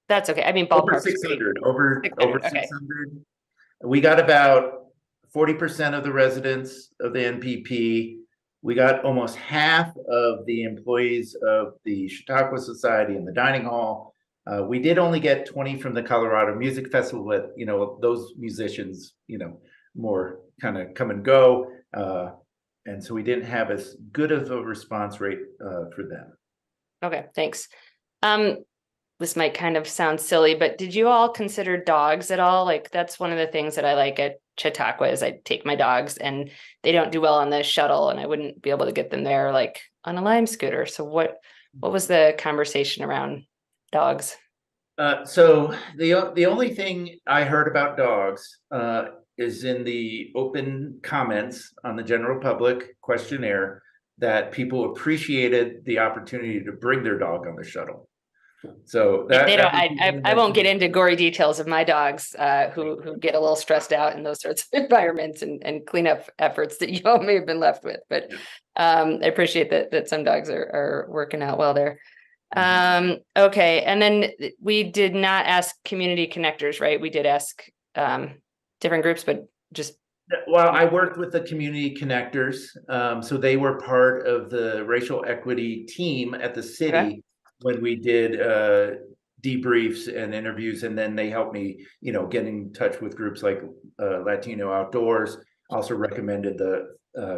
That's okay. I mean, ballpark. Over 600. Over 600. Okay. We got about 40% of the residents of the NPP. We got almost half of the employees of the Chautauqua Society and the dining hall. We did only get 20 from the Colorado Music Festival, but those musicians, more kind of come and go. And so we didn't have as good of a response rate for them. Okay, thanks. This might kind of sound silly, but did you all consider dogs at all? Like, that's one of the things that I like at Chautauqua is I take my dogs, and they don't do well on the shuttle, and I wouldn't be able to get them there like on a Lime scooter. So what was the conversation around dogs? So the only thing I heard about dogs is in the open comments on the general public questionnaire that people appreciated the opportunity to bring their dog on the shuttle. So that they don't. I won't get into gory details of my dogs who get a little stressed out in those sorts of environments and cleanup efforts that you all may have been left with. But I appreciate that some dogs are working out well there. Okay, and then we did not ask community connectors, right? We did ask different groups, but just. Well, I worked with the community connectors, so they were part of the racial equity team at the city. Okay. When we did debriefs and interviews, and then they helped me, get in touch with groups like Latino Outdoors. Also recommended the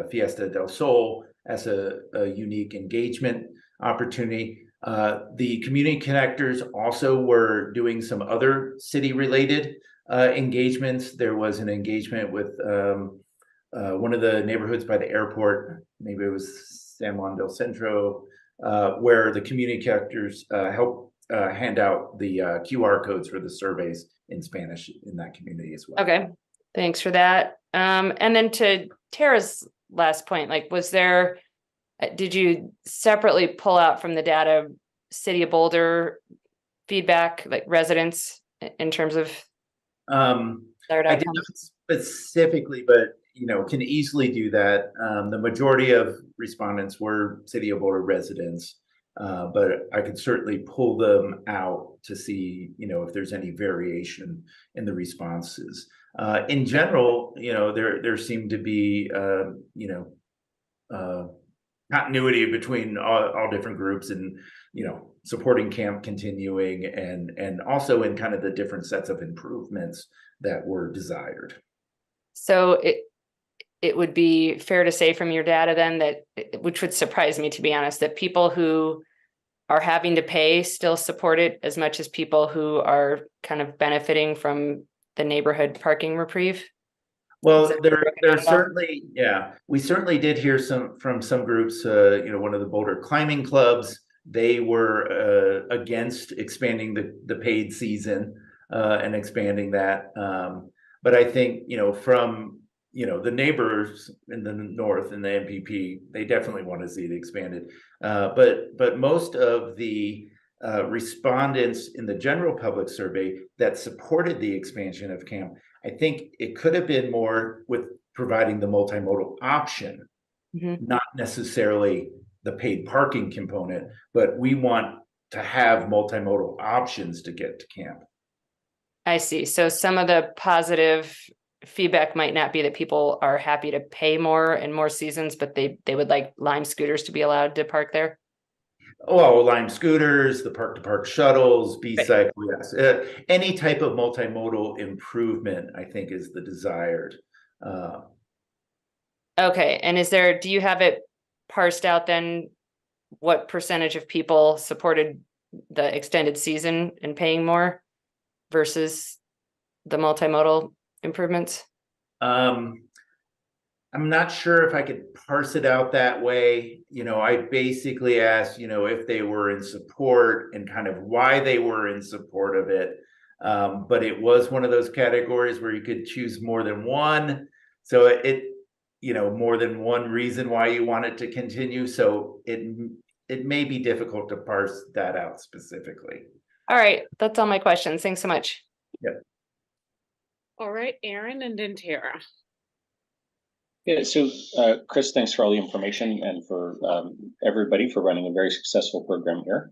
Fiesta del Sol as a unique engagement opportunity. The community connectors also were doing some other city-related engagements. There was an engagement with one of the neighborhoods by the airport. Maybe it was San Juan del Centro. Where the community connectors help hand out the QR codes for the surveys in Spanish in that community as well. Okay, thanks for that. And then to Tara's last point, like, did you separately pull out from the data City of Boulder feedback, like residents in terms of? I did not specifically, but can easily do that. The majority of respondents were City of Boulder residents, but I could certainly pull them out to see, if there's any variation in the responses. In general, there seemed to be, continuity between all different groups, and supporting camp continuing, and also in kind of the different sets of improvements that were desired. So it would be fair to say from your data then that, which would surprise me, to be honest, that people who are having to pay still support it as much as people who are kind of benefiting from the neighborhood parking reprieve? Well, there certainly, we certainly did hear from some groups. One of the Boulder climbing clubs, they were against expanding the paid season and expanding that. But I think from the neighbors in the north and the NPP, they definitely want to see it expanded. But most of the respondents in the general public survey that supported the expansion of camp, I think it could have been more with providing the multimodal option, not necessarily the paid parking component, but we want to have multimodal options to get to camp. I see. So some of the positive feedback might not be that people are happy to pay more and more seasons, but they would like Lime scooters to be allowed to park there. Oh, Lime scooters, the park-to-park shuttles, B-cycle, yes. Any type of multimodal improvement, I think, is the desired. Okay. And do you have it parsed out then what percentage of people supported the extended season and paying more versus the multimodal improvements? I'm not sure if I could parse it out that way. I basically asked, if they were in support and kind of why they were in support of it. But it was one of those categories where you could choose more than one. So more than one reason why you want it to continue. So it may be difficult to parse that out specifically. All right. That's all my questions. Thanks so much. Yep. All right, Aaron and then Tara. Yeah, so Chris, thanks for all the information and for everybody for running a very successful program here.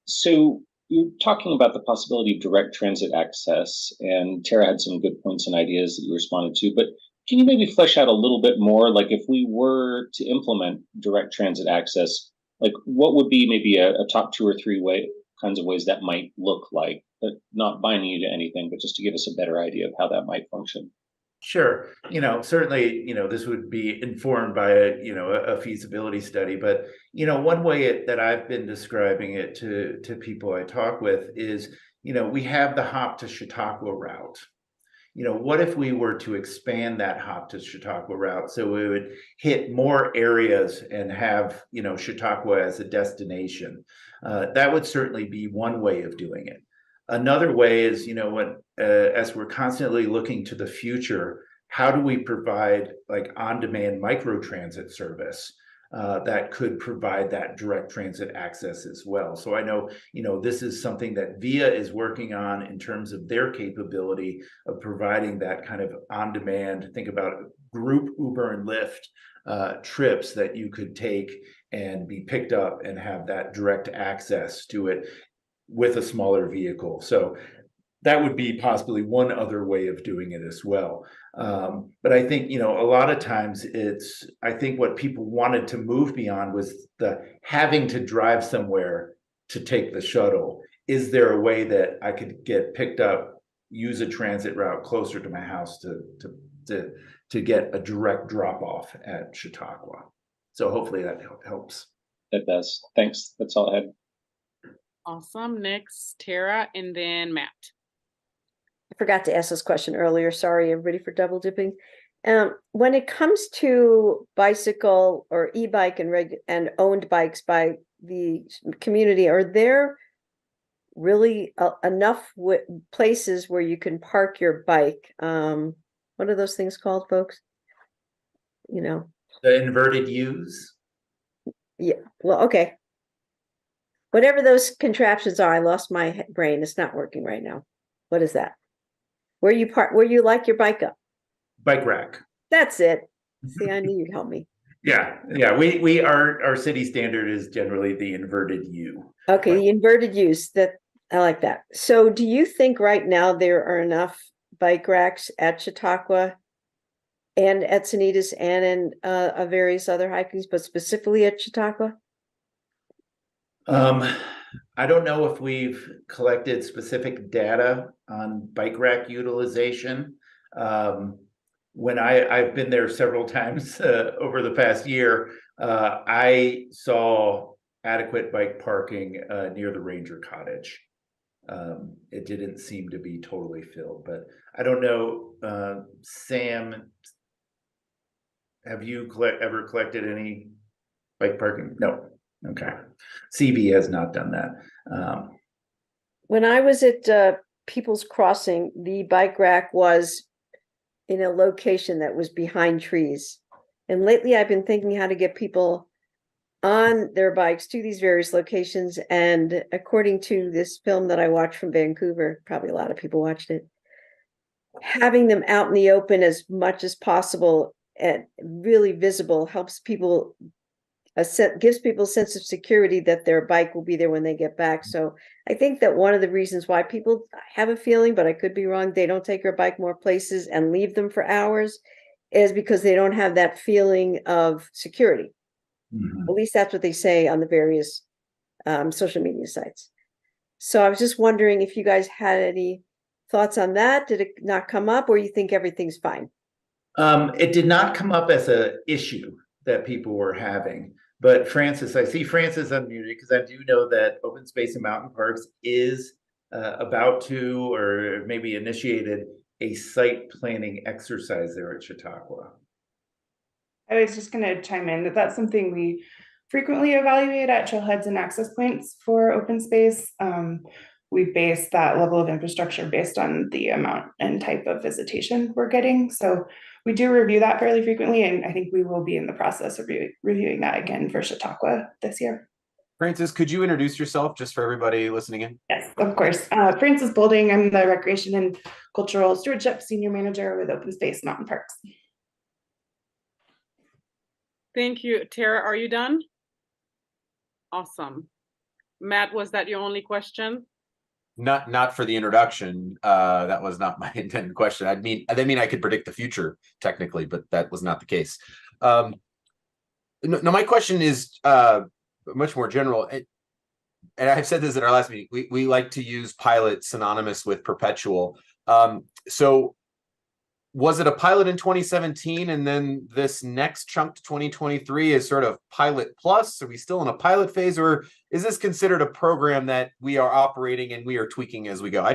So you're talking about the possibility of direct transit access, and Tara had some good points and ideas that you responded to, but can you maybe flesh out a little bit more? Like if we were to implement direct transit access, like what would be maybe a top 2 or 3 kinds of ways that might look like? But not binding you to anything, but just to give us a better idea of how that might function. Sure. Certainly, this would be informed by a feasibility study. But, one way that I've been describing it to people I talk with is, we have the hop to Chautauqua route. What if we were to expand that hop to Chautauqua route so we would hit more areas and have, Chautauqua as a destination? That would certainly be one way of doing it. Another way is, as we're constantly looking to the future, how do we provide like on-demand microtransit service that could provide that direct transit access as well? So I know, this is something that VIA is working on in terms of their capability of providing that kind of on-demand, think about group Uber and Lyft trips that you could take and be picked up and have that direct access to it with a smaller vehicle. So that would be possibly one other way of doing it as well. But I think, a lot of times I think what people wanted to move beyond was the having to drive somewhere to take the shuttle. Is there a way that I could get picked up, use a transit route closer to my house to get a direct drop off at Chautauqua? So hopefully that helps. It does. Thanks. That's all I had. Awesome. Next, Tara, and then Matt. I forgot to ask this question earlier. Sorry, everybody, for double dipping. When it comes to bicycle or e-bike and owned bikes by the community, are there really enough places where you can park your bike? What are those things called, folks? The inverted U's. Yeah. Well, okay. Whatever those contraptions are, I lost my brain. It's not working right now. What is that? Where you like your bike up? Bike rack. That's it. See, I knew you'd help me. Yeah. Our city standard is generally the inverted U. Okay, the inverted U's. I like that. So do you think right now there are enough bike racks at Chautauqua and at Sanitas and in various other hikings, but specifically at Chautauqua? I don't know if we've collected specific data on bike rack utilization. When I've been there several times over the past year, I saw adequate bike parking near the Ranger Cottage. It didn't seem to be totally filled, but I don't know. Sam, have you ever collected any bike parking? No. Okay. CB has not done that. When I was at People's Crossing, the bike rack was in a location that was behind trees. And lately I've been thinking how to get people on their bikes to these various locations. And according to this film that I watched from Vancouver, probably a lot of people watched it, having them out in the open as much as possible and really visible helps people, gives people a sense of security that their bike will be there when they get back. So I think that one of the reasons why people have a feeling, but I could be wrong, they don't take their bike more places and leave them for hours is because they don't have that feeling of security. At least that's what they say on the various social media sites. So I was just wondering if you guys had any thoughts on that. Did it not come up, or you think everything's fine? It did not come up as an issue that people were having. But Francis, I see Francis unmuted because I do know that Open Space and Mountain Parks is about to, or maybe initiated, a site planning exercise there at Chautauqua. I was just going to chime in that that's something we frequently evaluate at trailheads and access points for open space. We base that level of infrastructure based on the amount and type of visitation we're getting. So we do review that fairly frequently, and I think we will be in the process of reviewing that again for Chautauqua this year. Francis, could you introduce yourself just for everybody listening in? Yes, of course. Francis Boulding. I'm the Recreation and Cultural Stewardship Senior Manager with Open Space Mountain Parks. Thank you. Tara, are you done? Awesome. Matt, was that your only question? Not for the introduction. That was not my intended question. I mean I could predict the future technically, but that was not the case. No, my question is much more general. And I've said this in our last meeting. We like to use pilot synonymous with perpetual. So was it a pilot in 2017 and then this next chunk to 2023 is sort of pilot plus? Are we still in a pilot phase, or is this considered a program that we are operating and we are tweaking as we go?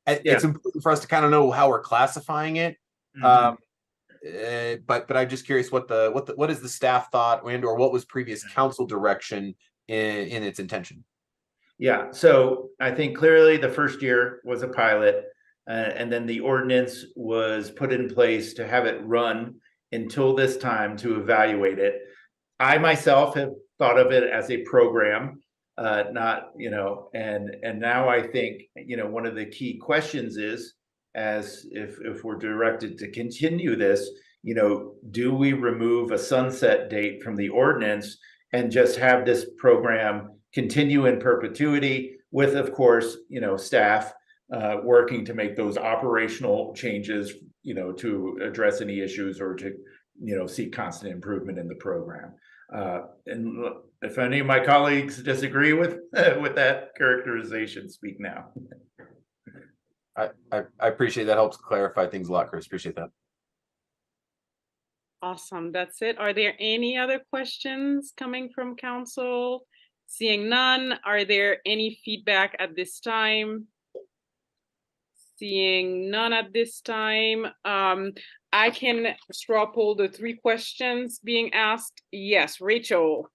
It's important for us to kind of know how we're classifying it. But I'm just curious what is the staff thought or what was previous council direction in its intention? Yeah, so I think clearly the first year was a pilot. And then the ordinance was put in place to have it run until this time to evaluate it. I myself have thought of it as a program, not, and now I think, one of the key questions is, as if we're directed to continue this, do we remove a sunset date from the ordinance and just have this program continue in perpetuity with, of course, staff working to make those operational changes, to address any issues or to, seek constant improvement in the program. And if any of my colleagues disagree with that characterization, speak now. I appreciate that. Helps clarify things a lot, Chris. Appreciate that. Awesome. That's it. Are there any other questions coming from council? Seeing none, are there any feedback at this time? Seeing none at this time, I can straw poll the 3 questions being asked. Yes, Rachel.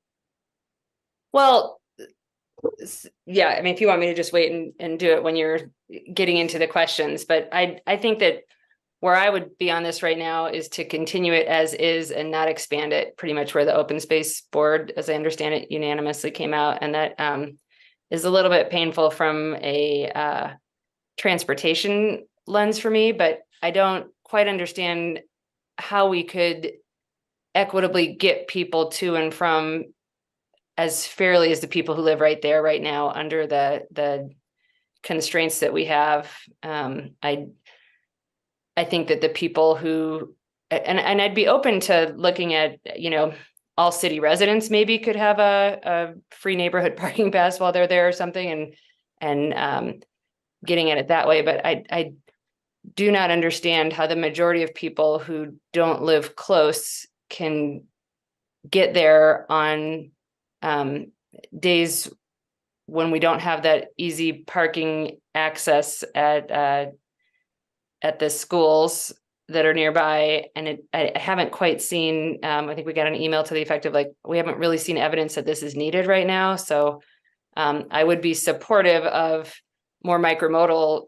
Well, yeah, I mean, if you want me to just wait and do it when you're getting into the questions, but I think that where I would be on this right now is to continue it as is and not expand it, pretty much where the open space board, as I understand it, unanimously came out. And that is a little bit painful from a transportation lens for me, but I don't quite understand how we could equitably get people to and from as fairly as the people who live right there right now under the constraints that we have. I think that the people who, and I'd be open to looking at, all city residents maybe could have a free neighborhood parking pass while they're there or something, and getting at it that way. But I do not understand how the majority of people who don't live close can get there on days when we don't have that easy parking access at the schools that are nearby. And I haven't quite seen, I think we got an email to the effect of we haven't really seen evidence that this is needed right now. So I would be supportive of more micromodal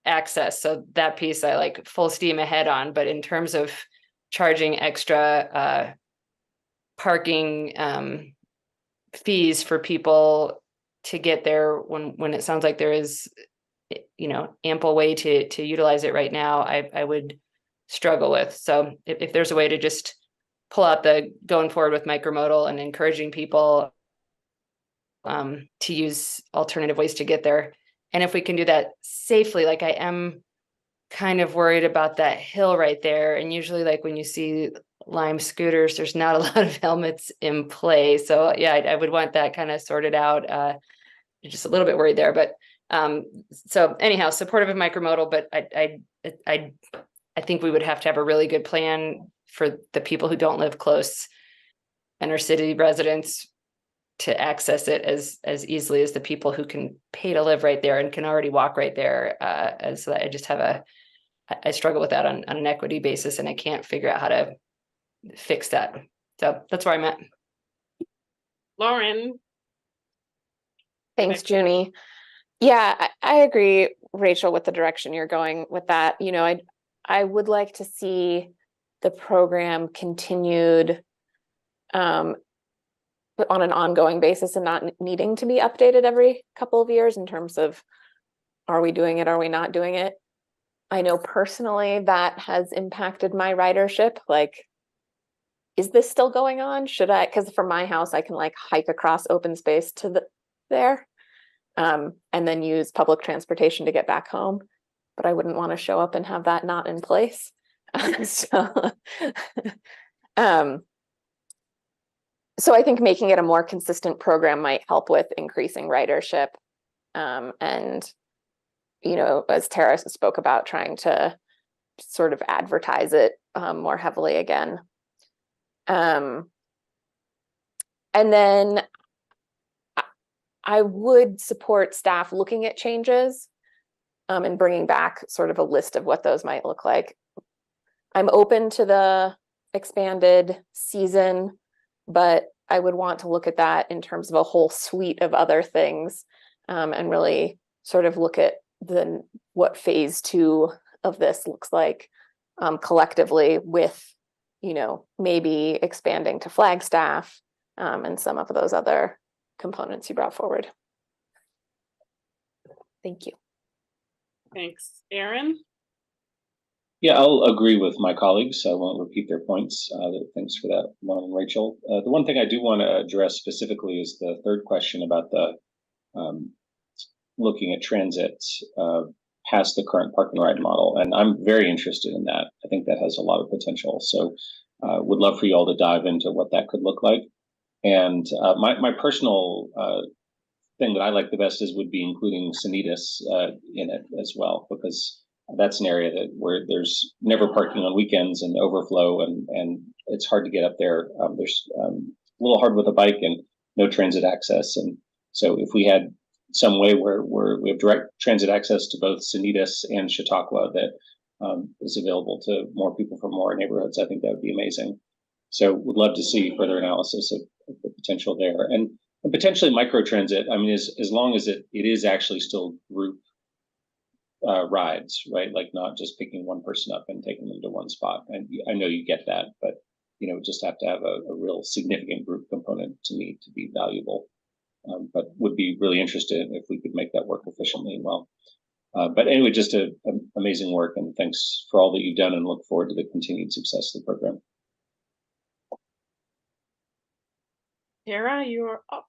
access. So that piece I full steam ahead on, but in terms of charging extra parking fees for people to get there when it sounds like there is, ample way to utilize it right now, I would struggle with. So if there's a way to just pull out the going forward with micromodal and encouraging people to use alternative ways to get there. And if we can do that safely, like I am kind of worried about that hill right there. And usually like when you see Lime scooters, there's not a lot of helmets in play. So yeah, I would want that kind of sorted out. Just a little bit worried there, but so anyhow, supportive of micromodal, but I think we would have to have a really good plan for the people who don't live close and are city residents to access it as easily as the people who can pay to live right there and can already walk right there. And so I just have I struggle with that on an equity basis, and I can't figure out how to fix that. So that's where I'm at. Lauren. Thanks, Junie. Yeah, I agree, Rachel, with the direction you're going with that. I would like to see the program continued on an ongoing basis and not needing to be updated every couple of years in terms of, are we doing it? Are we not doing it? I know personally that has impacted my ridership. Like, is this still going on? Should I, because from my house, I can like hike across open space to there and then use public transportation to get back home. But I wouldn't want to show up and have that not in place. So I think making it a more consistent program might help with increasing ridership. And, as Tara spoke about, trying to sort of advertise it more heavily again. And then I would support staff looking at changes and bringing back sort of a list of what those might look like. I'm open to the expanded season, but I would want to look at that in terms of a whole suite of other things and really sort of look at what phase 2 of this looks like collectively with, maybe expanding to Flagstaff and some of those other components you brought forward. Thank you. Thanks. Aaron? Yeah, I'll agree with my colleagues. I won't repeat their points. Thanks for that, Lauren and Rachel. The one thing I do want to address specifically is the third question about the looking at transit past the current park and ride model. And I'm very interested in that. I think that has a lot of potential. So would love for you all to dive into what that could look like. And my personal thing that I like the best would be including Sanitas in it as well, because that's an area where there's never parking on weekends and overflow, and it's hard to get up there. There's a little hard with a bike and no transit access. And so if we had some way where we have direct transit access to both Sanitas and Chautauqua that is available to more people from more neighborhoods, I think that would be amazing. So would love to see further analysis of the potential there. And potentially microtransit, I mean, as long as it is actually still group rides, right? Like not just picking one person up and taking them to one spot. And I know you get that, but just have to have a real significant group component to me to be valuable. But would be really interested if we could make that work efficiently and well. But anyway, just amazing work, and thanks for all that you've done, and look forward to the continued success of the program. Tara, you're up.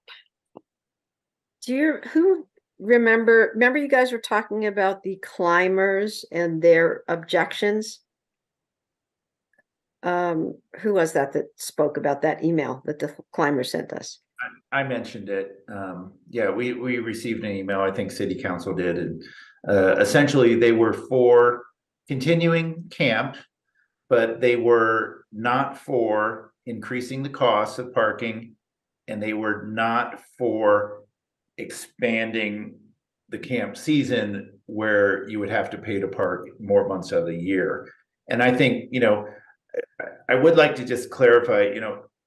Remember you guys were talking about the climbers and their objections? Who was that spoke about that email that the climber sent us? I mentioned it. Yeah, we received an email, I think City Council did, and essentially they were for continuing camp, but they were not for increasing the cost of parking, and they were not for expanding the camp season where you would have to pay to park more months of the year. And I think, I would like to just clarify,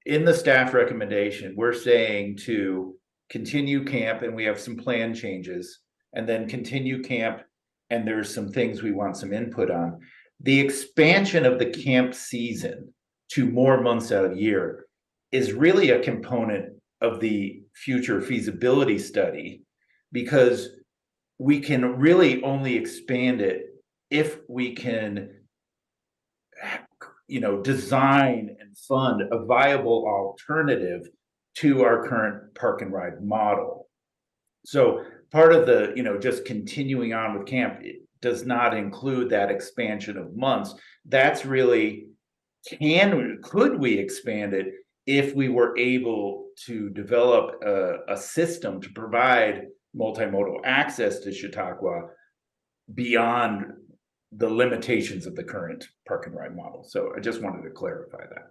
in the staff recommendation, we're saying to continue camp, and we have some plan changes, and then continue camp, and there's some things we want some input on. The expansion of the camp season to more months out of the year is really a component of the future feasibility study, because we can really only expand it if we can, design and fund a viable alternative to our current park and ride model. So part of the, just continuing on with camp, it does not include that expansion of months. That's really, could we expand it if we were able to develop a system to provide multimodal access to Chautauqua beyond the limitations of the current park and ride model. So I just wanted to clarify that.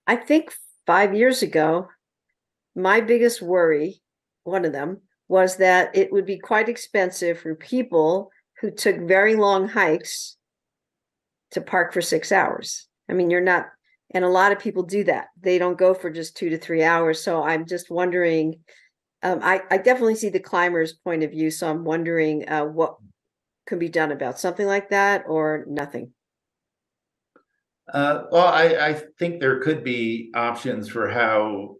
I think 5 years ago, my biggest worry, one of them, was that it would be quite expensive for people who took very long hikes to park for 6 hours. I mean, and a lot of people do that. They don't go for just 2 to 3 hours. So I'm just wondering, I definitely see the climber's point of view. So I'm wondering what could be done about something like that, or nothing. Well, I think there could be options for how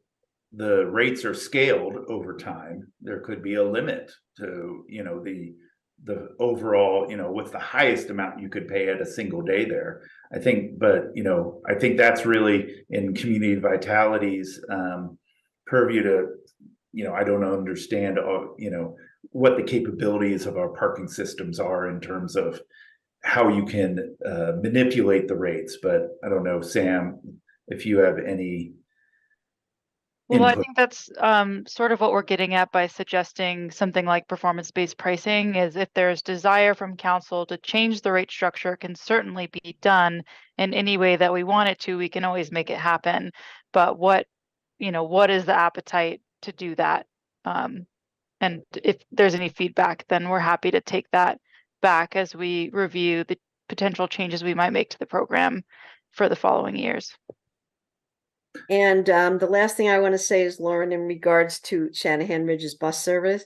the rates are scaled over time. There could be a limit to, the overall, what's the highest amount you could pay at a single day there. I think, but, I think that's really in Community Vitality's purview to, I don't understand, what the capabilities of our parking systems are in terms of how you can manipulate the rates. But I don't know, Sam, if you have any Well, I input. think that's sort of what we're getting at by suggesting something like performance-based pricing. Is if there's desire from council to change the rate structure, it can certainly be done in any way that we want it to. We can always make it happen. But what is the appetite to do that? And if there's any feedback, then we're happy to take that back as we review the potential changes we might make to the program for the following years. And the last thing I want to say is, Lauren, in regards to Shanahan Ridge's bus service,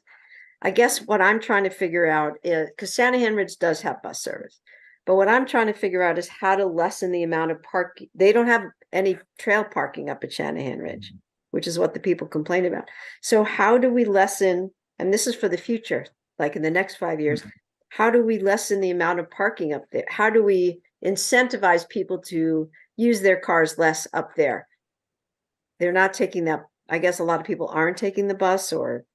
I guess what I'm trying to figure out is, because Shanahan Ridge does have bus service, but what I'm trying to figure out is how to lessen the amount of parking. They don't have any trail parking up at Shanahan Ridge, which is what the people complain about. So how do we lessen, and this is for the future, like in the next 5 years, how do we lessen the amount of parking up there? How do we incentivize people to use their cars less up there? They're not taking that. I guess a lot of people aren't taking the bus, or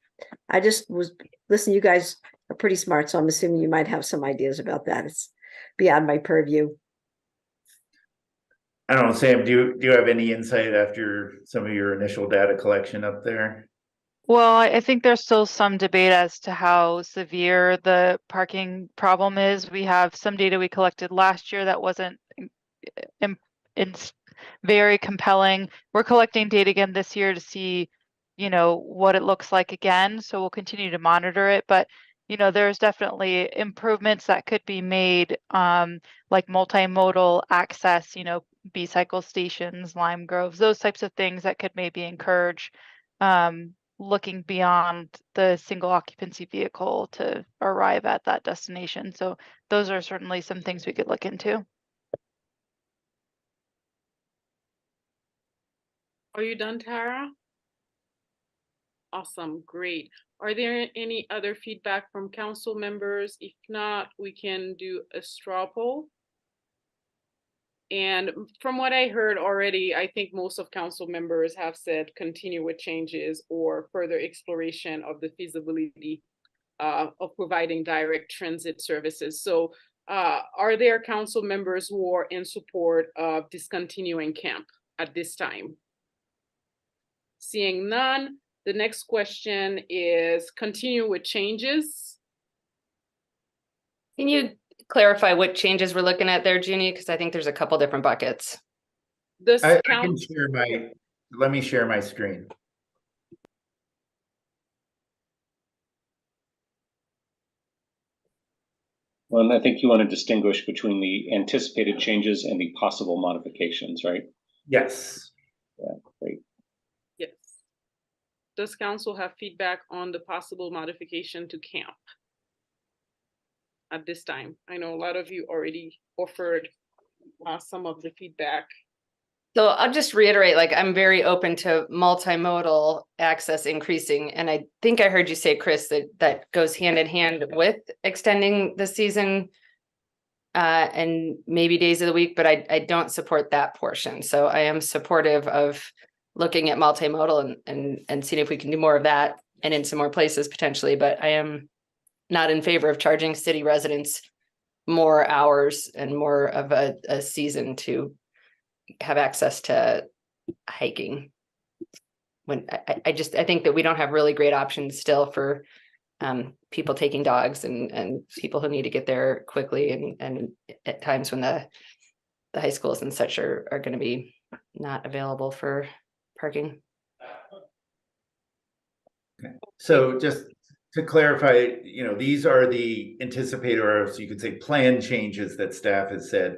I just was listening. You guys are pretty smart, so I'm assuming you might have some ideas about that. It's beyond my purview. I don't know, Sam, do you have any insight after some of your initial data collection up there? Well, I think there's still some debate as to how severe the parking problem is. We have some data we collected last year that wasn't very compelling. We're collecting data again this year to see, what it looks like again. So we'll continue to monitor it. But, there's definitely improvements that could be made, like multimodal access, B-cycle stations, lime groves, those types of things that could maybe encourage looking beyond the single occupancy vehicle to arrive at that destination. So those are certainly some things we could look into. Are you done, Tara? Awesome, great. Are there any other feedback from council members? If not, we can do a straw poll. And from what I heard already, I think most of council members have said continue with changes or further exploration of the feasibility of providing direct transit services. So are there council members who are in support of discontinuing camp at this time? Seeing none, the next question is continue with changes. Can you clarify what changes we're looking at there, Junie? Because I think there's a couple different buckets. I can share let me share my screen. Well, and I think you want to distinguish between the anticipated changes and the possible modifications, right? Yes. Yeah, great. Yes. Does council have feedback on the possible modification to camp at this time? I know a lot of you already offered some of the feedback So I'll just reiterate, like, I'm very open to multimodal access increasing. And I think I heard you say, Chris, that goes hand in hand with extending the season and maybe days of the week, but I don't support that portion. So I am supportive of looking at multimodal and seeing if we can do more of that and in some more places potentially, but I am not in favor of charging city residents more hours and more of a season to have access to hiking. When I think that we don't have really great options still for people taking dogs and people who need to get there quickly and at times when the high schools and such are going to be not available for parking. Okay. So just to clarify, these are the anticipated, or so you could say plan changes that staff has said,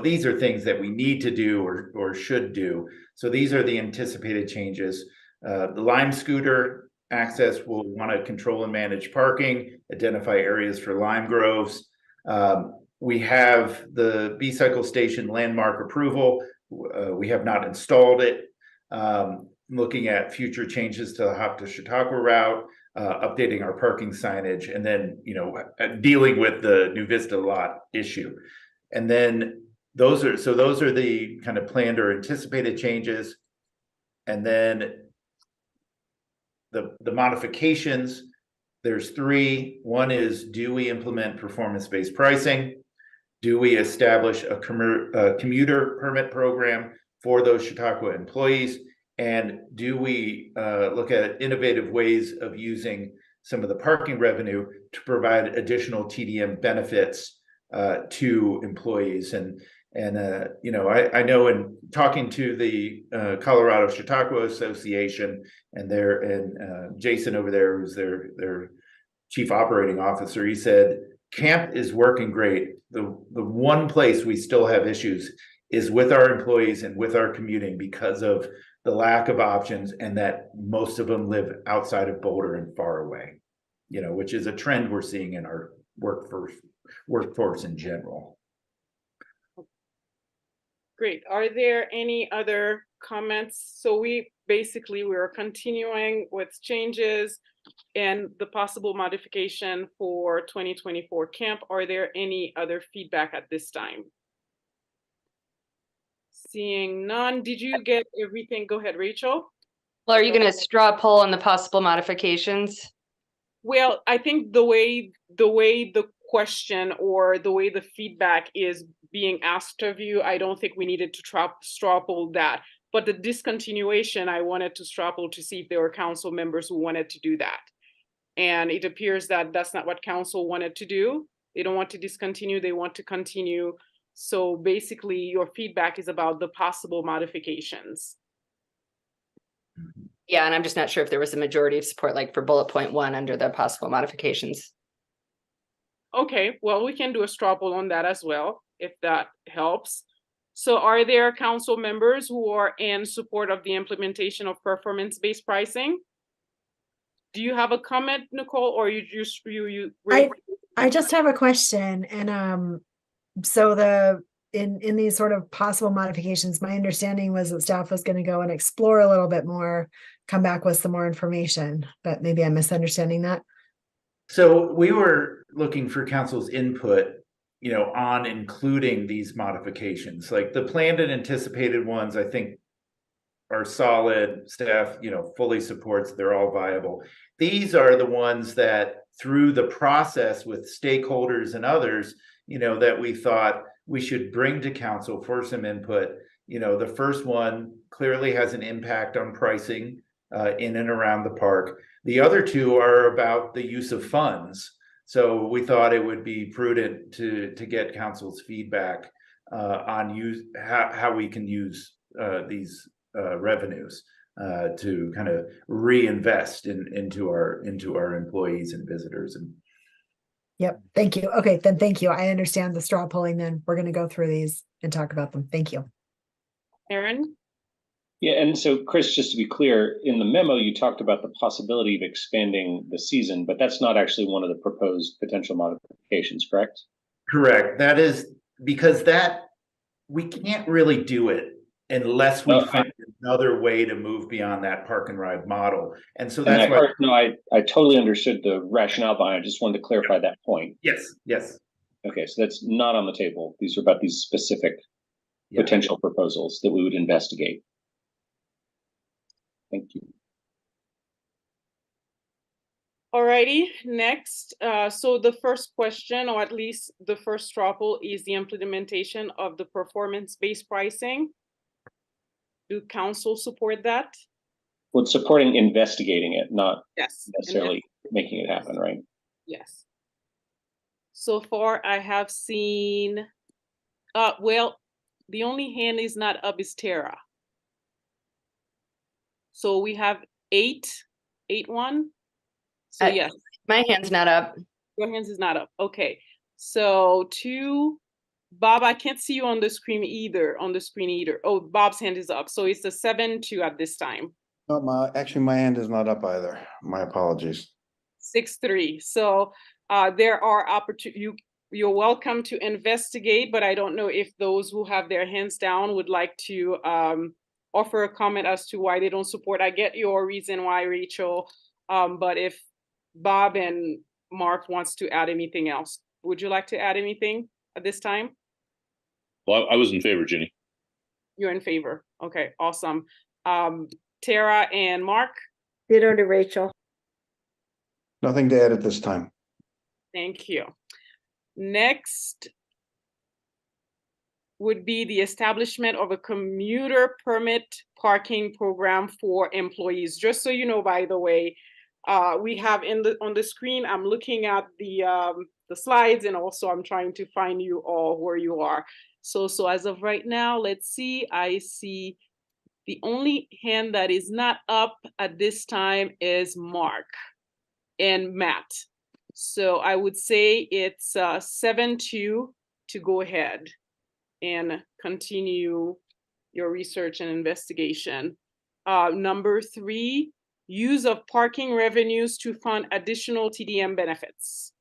these are things that we need to do or should do. So these are the anticipated changes. The Lime scooter access will want to control and manage parking, identify areas for lime groves. We have the B-Cycle station landmark approval. We have not installed it. Looking at future changes to the Hop to Chautauqua route, updating our parking signage, and then dealing with the New Vista lot issue. And then those are the kind of planned or anticipated changes. And then the modifications, there's three. One is, do we implement performance-based pricing? Do we establish a commuter permit program for those Chautauqua employees? And do we look at innovative ways of using some of the parking revenue to provide additional TDM benefits to employees? And I know in talking to the Colorado Chautauqua Association and Jason over there, who's their chief operating officer, he said camp is working great. The one place we still have issues is with our employees and with our commuting because of the lack of options, and that most of them live outside of Boulder and far away, which is a trend we're seeing in our workforce in general. Great. Are there any other comments? So we're continuing with changes and the possible modification for 2024 camp. Are there any other feedback at this time? Seeing none. Did you get everything? Go ahead, Rachel. Well, are you going to straw poll on the possible modifications? Well, I think the way the question or the way the feedback is being asked of you, I don't think we needed to straw poll that. But the discontinuation, I wanted to straw poll to see if there were council members who wanted to do that. And it appears that that's not what council wanted to do. They don't want to discontinue, they want to continue. So basically your feedback is about the possible modifications. Yeah, and I'm just not sure if there was a majority of support, like for bullet point 1 under the possible modifications. Okay, well, we can do a straw poll on that as well, if that helps. So are there council members who are in support of the implementation of performance-based pricing? Do you have a comment, Nicole, or you just I just have a question, and so in these sort of possible modifications, my understanding was that staff was going to go and explore a little bit more, come back with some more information, but maybe I'm misunderstanding that. So we were looking for council's input, on including these modifications. Like the planned and anticipated ones, I think are solid. Staff, fully supports, they're all viable. These are the ones that through the process with stakeholders and others, that we thought we should bring to council for some input. The first one clearly has an impact on pricing in and around the park. The other two are about the use of funds. So we thought it would be prudent to get council's feedback on how we can use these revenues to kind of reinvest into our employees and visitors. And yep, thank you. Okay, then thank you. I understand the straw polling. Then we're going to go through these and talk about them. Thank you. Aaron? Yeah, and so Chris, just to be clear, in the memo, you talked about the possibility of expanding the season, but that's not actually one of the proposed potential modifications, correct? Correct. That is because we can't really do it unless we find another way to move beyond that park and ride model. And so that's why I totally understood the rationale behind it. I just wanted to clarify that point. Yes. Okay, so that's not on the table. These are about these specific potential proposals that we would investigate. Thank you. Alrighty, next. So the first question, or at least the first straw poll, is the implementation of the performance-based pricing. Do council support that? Well, it's supporting investigating it, not Yes, necessarily making it happen, right? Yes. So far, I have seen, well, the only hand is not up is Tara. So we have 8-1. So yes. My hand's not up. Your hands is not up. Okay. So 2, Bob, I can't see you on the screen either. Oh, Bob's hand is up. So it's a 7-2 at this time. No, actually my hand is not up either. My apologies. 6-3. So there are opportunities. You're welcome to investigate, but I don't know if those who have their hands down would like to offer a comment as to why they don't support. I get your reason why, Rachel, but if Bob and Mark wants to add anything else, would you like to add anything at this time? Well, I was in favor, Ginny. You're in favor. Okay, awesome. Tara and Mark? Ditto to Rachel. Nothing to add at this time. Thank you. Next would be the establishment of a commuter permit parking program for employees. Just so you know, by the way, we have on the screen, I'm looking at the slides, and also I'm trying to find you all where you are. So as of right now, let's see, I see the only hand that is not up at this time is Mark and Matt. So I would say it's 7-2 to go ahead and continue your research and investigation. Number 3, use of parking revenues to fund additional TDM benefits.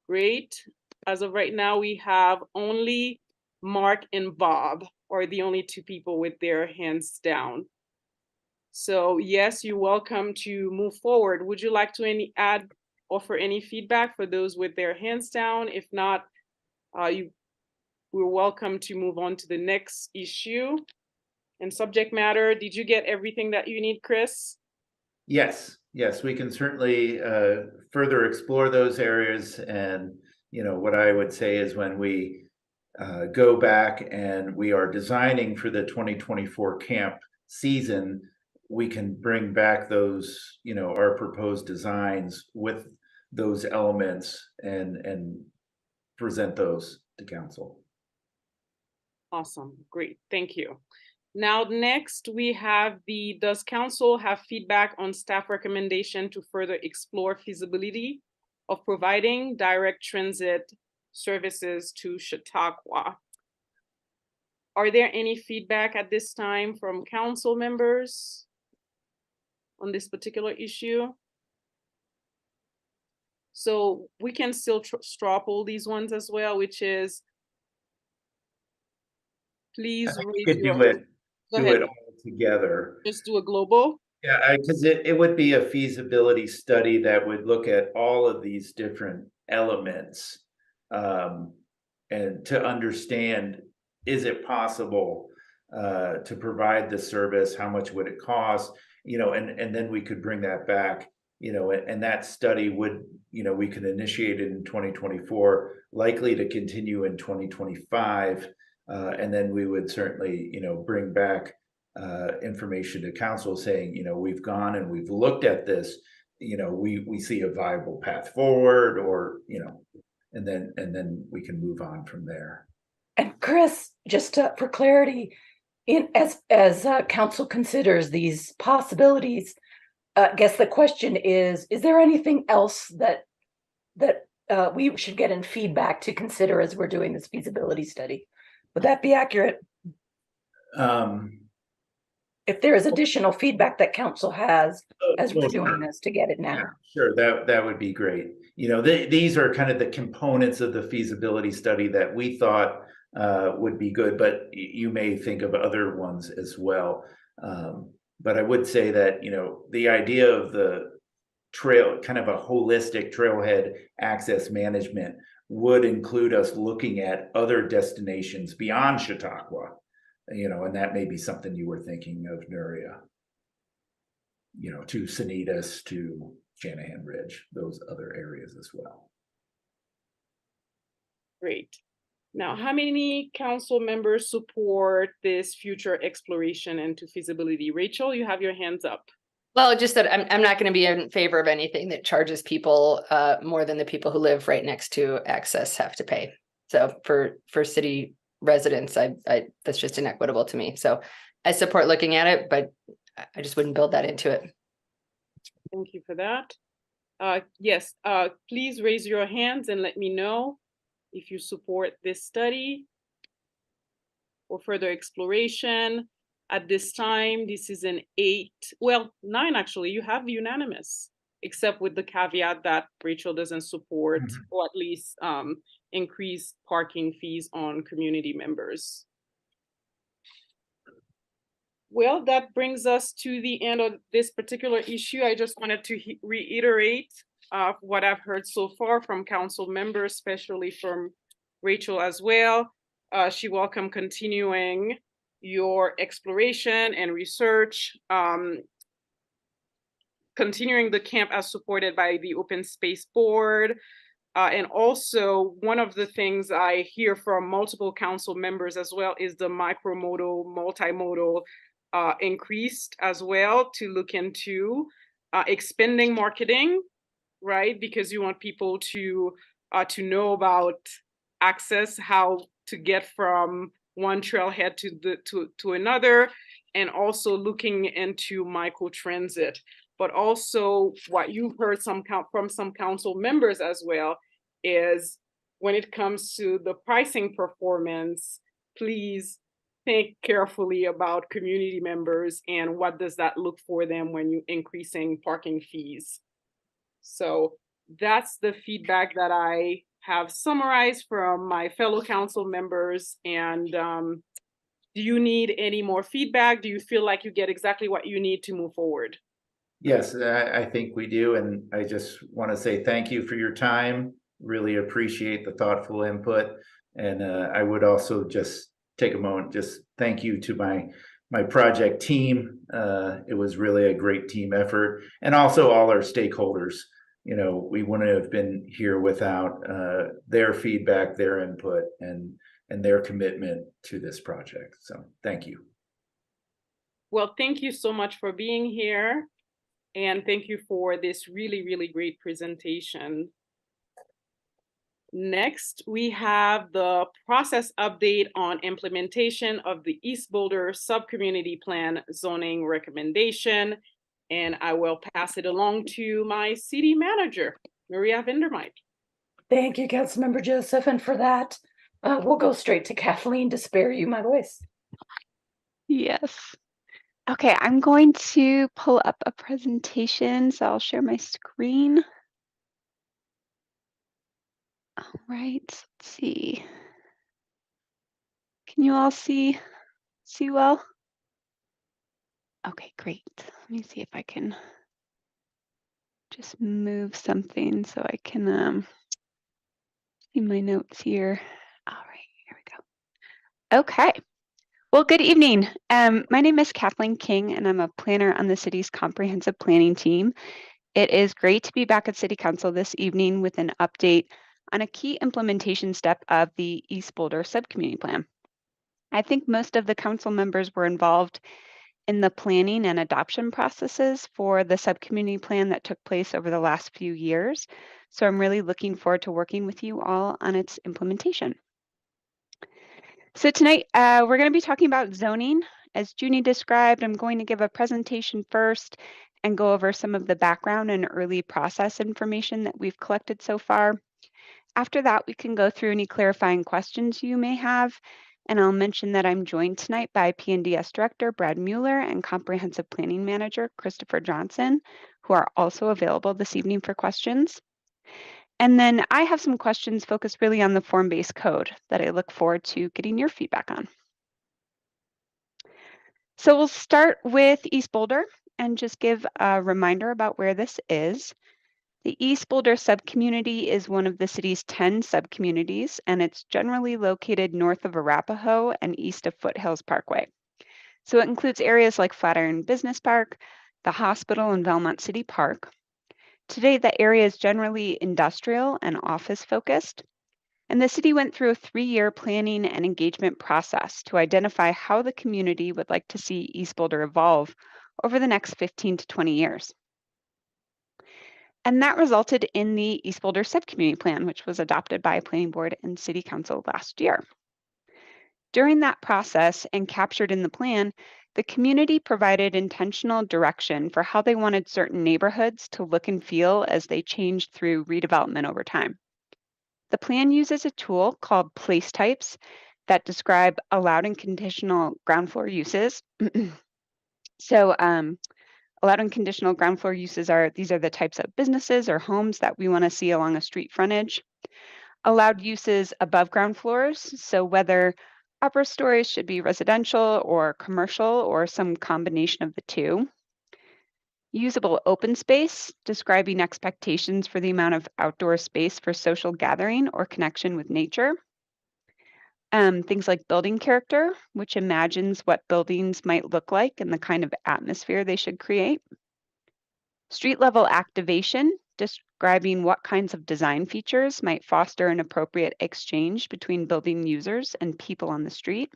Great. As of right now, we have only Mark and Bob are the only 2 people with their hands down. So yes, you're welcome to move forward. Would you like to offer any feedback for those with their hands down? If not, we're welcome to move on to the next issue and subject matter. Did you get everything that you need, Chris? Yes, we can certainly further explore those areas. And what I would say is when we go back and we are designing for the 2024 camp season, we can bring back those, our proposed designs with those elements and present those to council. Awesome, great, thank you. Now, next we have does council have feedback on staff recommendation to further explore feasibility of providing direct transit services to Chautauqua? Are there any feedback at this time from council members on this particular issue? So we can still straw poll these ones as well, which is, please do it all together. Just do a global. Yeah, because it would be a feasibility study that would look at all of these different elements and to understand, is it possible to provide the service? How much would it cost? And then we could bring that back, and that study would, we could initiate it in 2024, likely to continue in 2025. And then we would certainly, bring back information to council saying, we've gone and we've looked at this, we see a viable path forward, or, and then we can move on from there. And Chris, just for clarity, as council considers these possibilities, I guess the question is there anything else that we should get in feedback to consider as we're doing this feasibility study? Would that be accurate? if there is additional feedback that council has as we're doing this, to get it now. Yeah, sure, that would be great. You know, these are kind of the components of the feasibility study that we thought would be good, but you may think of other ones as well. But I would say that, you know, the idea of the trail, kind of a holistic trailhead access management, would include us looking at other destinations beyond Chautauqua, you know, and that may be something you were thinking of, Nuria. You know, to Sanitas, to Shanahan Ridge, those other areas as well. Great. Now, how many council members support this future exploration into feasibility? Rachel, you have your hands up. Well, just that I'm not going to be in favor of anything that charges people more than the people who live right next to access have to pay. So for city residents, I that's just inequitable to me. So I support looking at it, but I just wouldn't build that into it. Thank you for that. Yes, please raise your hands and let me know if you support this study or further exploration. At this time, this is an 9 actually. You have unanimous, except with the caveat that Rachel doesn't support or at least increase parking fees on community members. Well, that brings us to the end of this particular issue. I just wanted to reiterate what I've heard so far from council members, especially from Rachel as well. She welcomed continuing your exploration and research, continuing the camp as supported by the Open Space Board. And also, one of the things I hear from multiple council members as well is the micromodal, multimodal increased as well, to look into expanding marketing, right? Because you want people to know about access, how to get from one trailhead to another, and also looking into microtransit. But also what you've heard from some council members as well is when it comes to the pricing performance, please think carefully about community members and what does that look for them when you're increasing parking fees. So that's the feedback that I have summarized from my fellow council members. And do you need any more feedback? Do you feel like you get exactly what you need to move forward? Yes, I think we do. And I just want to say thank you for your time. Really appreciate the thoughtful input. And I would also just take a moment, just thank you to my project team. It was really a great team effort, and also all our stakeholders. You know, we wouldn't have been here without their feedback, their input, and their commitment to this project. So thank you. Well, thank you so much for being here. And thank you for this really, really great presentation. Next, we have the process update on implementation of the East Boulder Subcommunity Plan zoning recommendation. And I will pass it along to my city manager, Maria Vindermite. Thank you, Councilmember Joseph. And for that, we'll go straight to Kathleen to spare you my voice. Yes. Okay, I'm going to pull up a presentation, so I'll share my screen. All right, let's see. Can you all see well? Okay, great. Let me see if I can just move something so I can see my notes here. All right, here we go. Okay. Well, good evening. My name is Kathleen King, and I'm a planner on the city's comprehensive planning team. It is great to be back at City Council this evening with an update on a key implementation step of the East Boulder Subcommunity Plan. I think most of the council members were involved in the planning and adoption processes for the subcommunity plan that took place over the last few years. So I'm really looking forward to working with you all on its implementation. So tonight, we're going to be talking about zoning. As Junie described, I'm going to give a presentation first and go over some of the background and early process information that we've collected so far. After that, we can go through any clarifying questions you may have, And I'll mention that I'm joined tonight by PNDS Director Brad Mueller and Comprehensive Planning Manager Christopher Johnson, who are also available this evening for questions. And then I have some questions focused really on the form-based code that I look forward to getting your feedback on. So we'll start with East Boulder and just give a reminder about where this is. The East Boulder subcommunity is one of the city's 10 subcommunities, and it's generally located north of Arapahoe and east of Foothills Parkway. So it includes areas like Flatiron Business Park, the hospital, and Belmont City Park. Today, the area is generally industrial and office focused. And the city went through a 3-year planning and engagement process to identify how the community would like to see East Boulder evolve over the next 15 to 20 years. And that resulted in the East Boulder Subcommunity Plan, which was adopted by Planning Board and City Council last year. During that process and captured in the plan, the community provided intentional direction for how they wanted certain neighborhoods to look and feel as they changed through redevelopment over time. The plan uses a tool called place types that describe allowed and conditional ground floor uses. So allowed and conditional ground floor uses these are the types of businesses or homes that we want to see along a street frontage. Allowed uses above ground floors, so whether upper stories should be residential or commercial or some combination of the two. Usable open space, describing expectations for the amount of outdoor space for social gathering or connection with nature. Things like building character, which imagines what buildings might look like and the kind of atmosphere they should create. Street level activation, describing what kinds of design features might foster an appropriate exchange between building users and people on the street.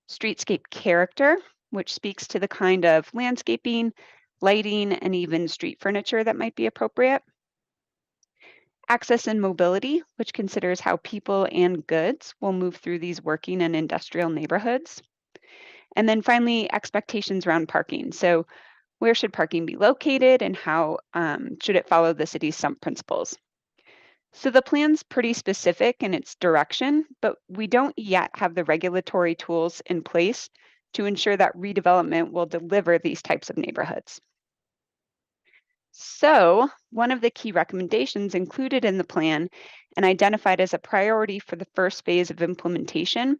Streetscape character, which speaks to the kind of landscaping, lighting, and even street furniture that might be appropriate. Access and mobility, which considers how people and goods will move through these working and industrial neighborhoods. And then finally, expectations around parking. So where should parking be located and how should it follow the city's SUMP principles? So the plan's pretty specific in its direction, but we don't yet have the regulatory tools in place to ensure that redevelopment will deliver these types of neighborhoods. So one of the key recommendations included in the plan and identified as a priority for the first phase of implementation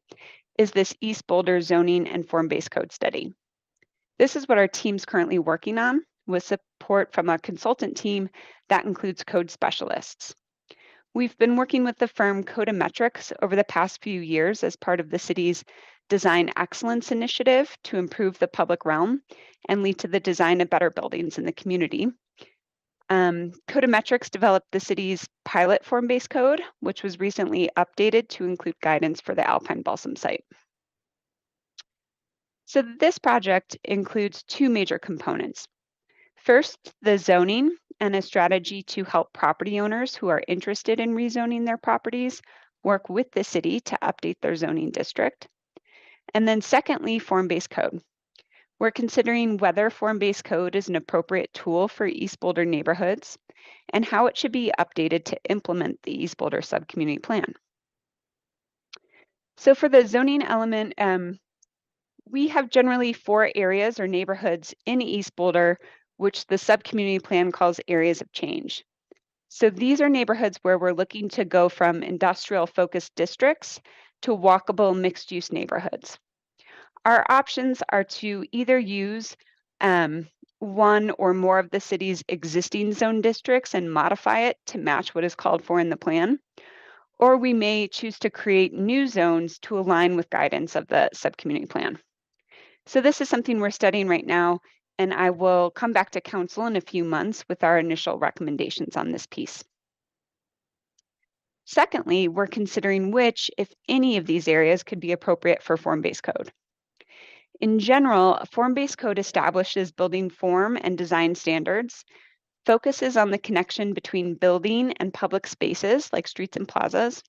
is this East Boulder zoning and form-based code study. This is what our team's currently working on with support from a consultant team that includes code specialists. We've been working with the firm Codametrics over the past few years as part of the city's Design Excellence Initiative to improve the public realm and lead to the design of better buildings in the community. Codametrics developed the city's pilot form-based code, which was recently updated to include guidance for the Alpine Balsam site. So this project includes two major components. First, the zoning and a strategy to help property owners who are interested in rezoning their properties work with the city to update their zoning district. And then secondly, form-based code. We're considering whether form-based code is an appropriate tool for East Boulder neighborhoods and how it should be updated to implement the East Boulder Subcommunity Plan. So for the zoning element, we have generally 4 areas or neighborhoods in East Boulder, which the Subcommunity Plan calls areas of change. So these are neighborhoods where we're looking to go from industrial-focused districts to walkable mixed-use neighborhoods. Our options are to either use one or more of the city's existing zone districts and modify it to match what is called for in the plan, or we may choose to create new zones to align with guidance of the subcommunity plan. So this is something we're studying right now, and I will come back to council in a few months with our initial recommendations on this piece. Secondly, we're considering which, if any of these areas, could be appropriate for form-based code. In general, a form-based code establishes building form and design standards, focuses on the connection between building and public spaces like streets and plazas,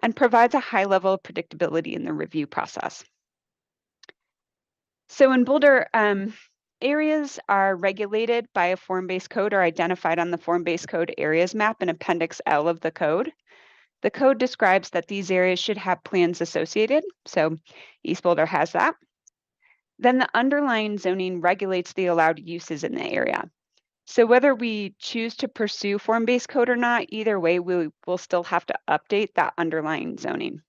and provides a high level of predictability in the review process. So in Boulder, areas are regulated by a form-based code or identified on the form-based code areas map in Appendix L of the code. The code describes that these areas should have plans associated, so East Boulder has that. Then the underlying zoning regulates the allowed uses in the area. So whether we choose to pursue form-based code or not, either way, we will still have to update that underlying zoning.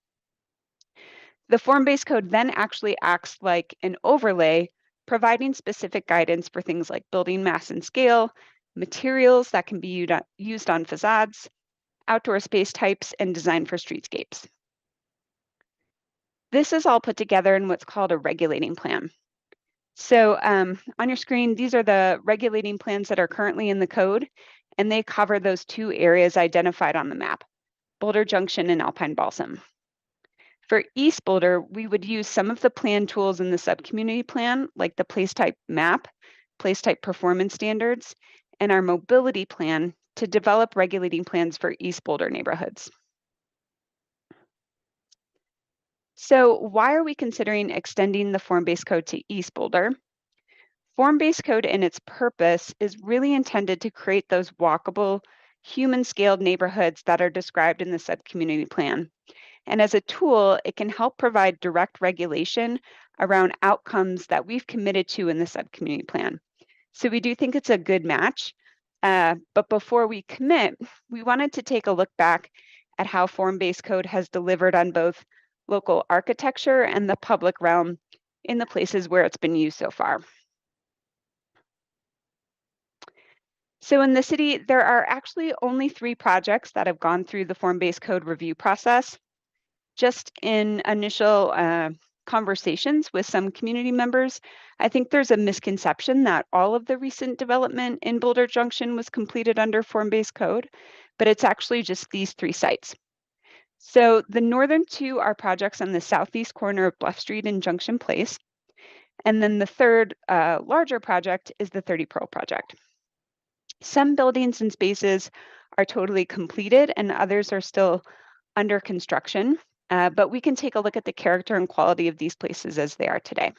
The form-based code then actually acts like an overlay, providing specific guidance for things like building mass and scale, materials that can be used on facades, outdoor space types, and design for streetscapes. This is all put together in what's called a regulating plan. So on your screen, these are the regulating plans that are currently in the code, and they cover those two areas identified on the map, Boulder Junction and Alpine Balsam. For East Boulder, we would use some of the plan tools in the subcommunity plan, like the place type map, place type performance standards, and our mobility plan to develop regulating plans for East Boulder neighborhoods. So why are we considering extending the form-based code to East Boulder? Form-based code in its purpose is really intended to create those walkable, human-scaled neighborhoods that are described in the subcommunity plan. And as a tool, it can help provide direct regulation around outcomes that we've committed to in the subcommunity plan. So we do think it's a good match. But before we commit, we wanted to take a look back at how form-based code has delivered on both local architecture and the public realm in the places where it's been used so far. So in the city, there are actually only 3 projects that have gone through the form-based code review process. Just in initial conversations with some community members, I think there's a misconception that all of the recent development in Boulder Junction was completed under form-based code, but it's actually just these 3 sites. So the northern 2 are projects on the southeast corner of Bluff Street and Junction Place. And then the third larger project is the 30 Pearl project. Some buildings and spaces are totally completed and others are still under construction, but we can take a look at the character and quality of these places as they are today.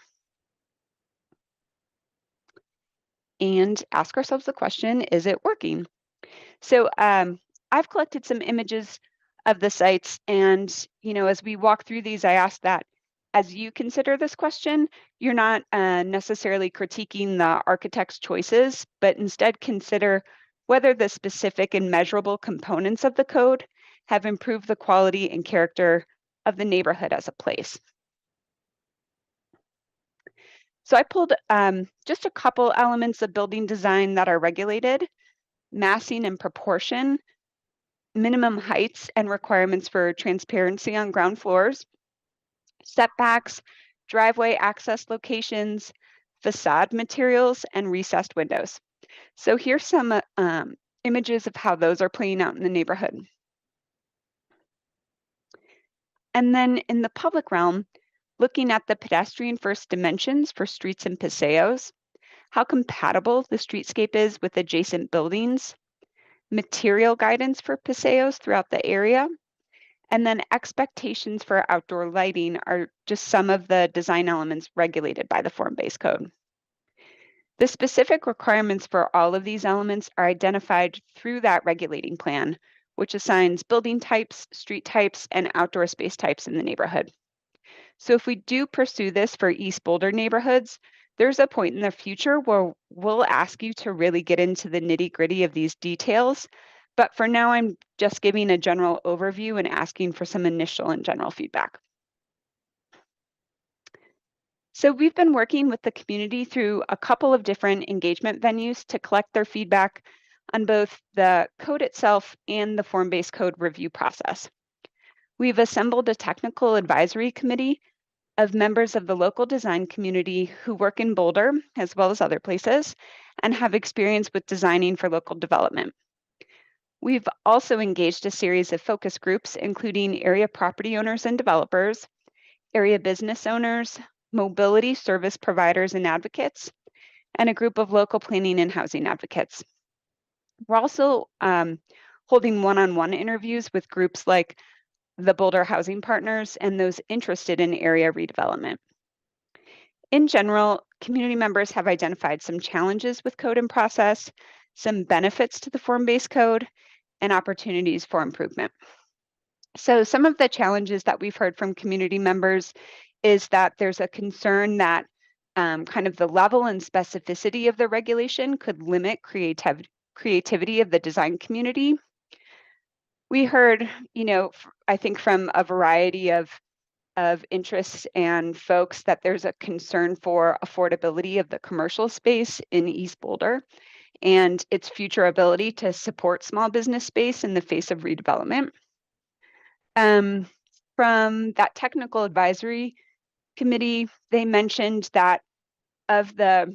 And ask ourselves the question, is it working? So I've collected some images of the sites, and as we walk through these, I asked that as you consider this question, you're not necessarily critiquing the architect's choices, but instead consider whether the specific and measurable components of the code have improved the quality and character of the neighborhood as a place. So I pulled just a couple elements of building design that are regulated: massing and proportion, minimum heights and requirements for transparency on ground floors, setbacks, driveway access locations, facade materials, and recessed windows. So here's some images of how those are playing out in the neighborhood. And then in the public realm, looking at the pedestrian first dimensions for streets and paseos, how compatible the streetscape is with adjacent buildings, material guidance for paseos throughout the area, and then expectations for outdoor lighting are just some of the design elements regulated by the form-based code. The specific requirements for all of these elements are identified through that regulating plan, which assigns building types, street types, and outdoor space types in the neighborhood. So if we do pursue this for East Boulder neighborhoods, there's a point in the future where we'll ask you to really get into the nitty-gritty of these details. But for now, I'm just giving a general overview and asking for some initial and general feedback. So we've been working with the community through a couple of different engagement venues to collect their feedback on both the code itself and the form-based code review process. We've assembled a technical advisory committee of members of the local design community who work in Boulder, as well as other places, and have experience with designing for local development. We've also engaged a series of focus groups, including area property owners and developers, area business owners, mobility service providers and advocates, and a group of local planning and housing advocates. We're also holding one-on-one interviews with groups like the Boulder Housing Partners and those interested in area redevelopment. In general, community members have identified some challenges with code and process, some benefits to the form-based code, and opportunities for improvement. So some of the challenges that we've heard from community members is that there's a concern that kind of the level and specificity of the regulation could limit creativity of the design community. We heard, I think from a variety of interests and folks that there's a concern for affordability of the commercial space in East Boulder and its future ability to support small business space in the face of redevelopment. From that technical advisory committee, they mentioned that of the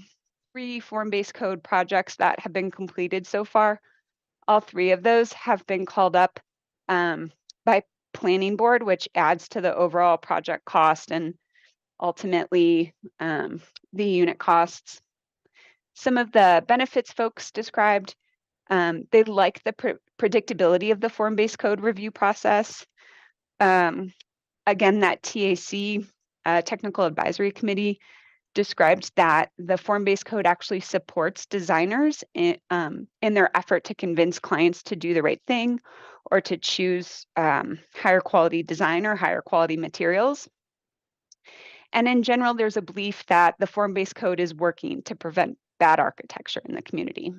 3 form-based code projects that have been completed so far, all 3 of those have been called up by planning board, which adds to the overall project cost and ultimately the unit costs. Some of the benefits folks described, they like the predictability of the form-based code review process. Again, that TAC, Technical Advisory Committee, described that the form-based code actually supports designers in their effort to convince clients to do the right thing or to choose higher quality design or higher quality materials. And in general, there's a belief that the form-based code is working to prevent bad architecture in the community.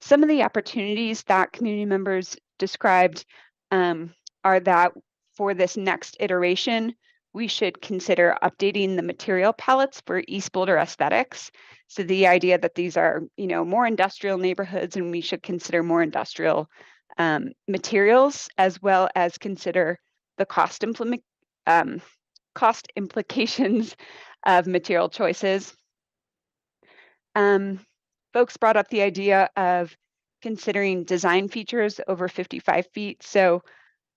Some of the opportunities that community members described are that for this next iteration, we should consider updating the material palettes for East Boulder aesthetics. So the idea that these are, more industrial neighborhoods and we should consider more industrial materials, as well as consider the cost implications of material choices. Folks brought up the idea of considering design features over 55 feet. So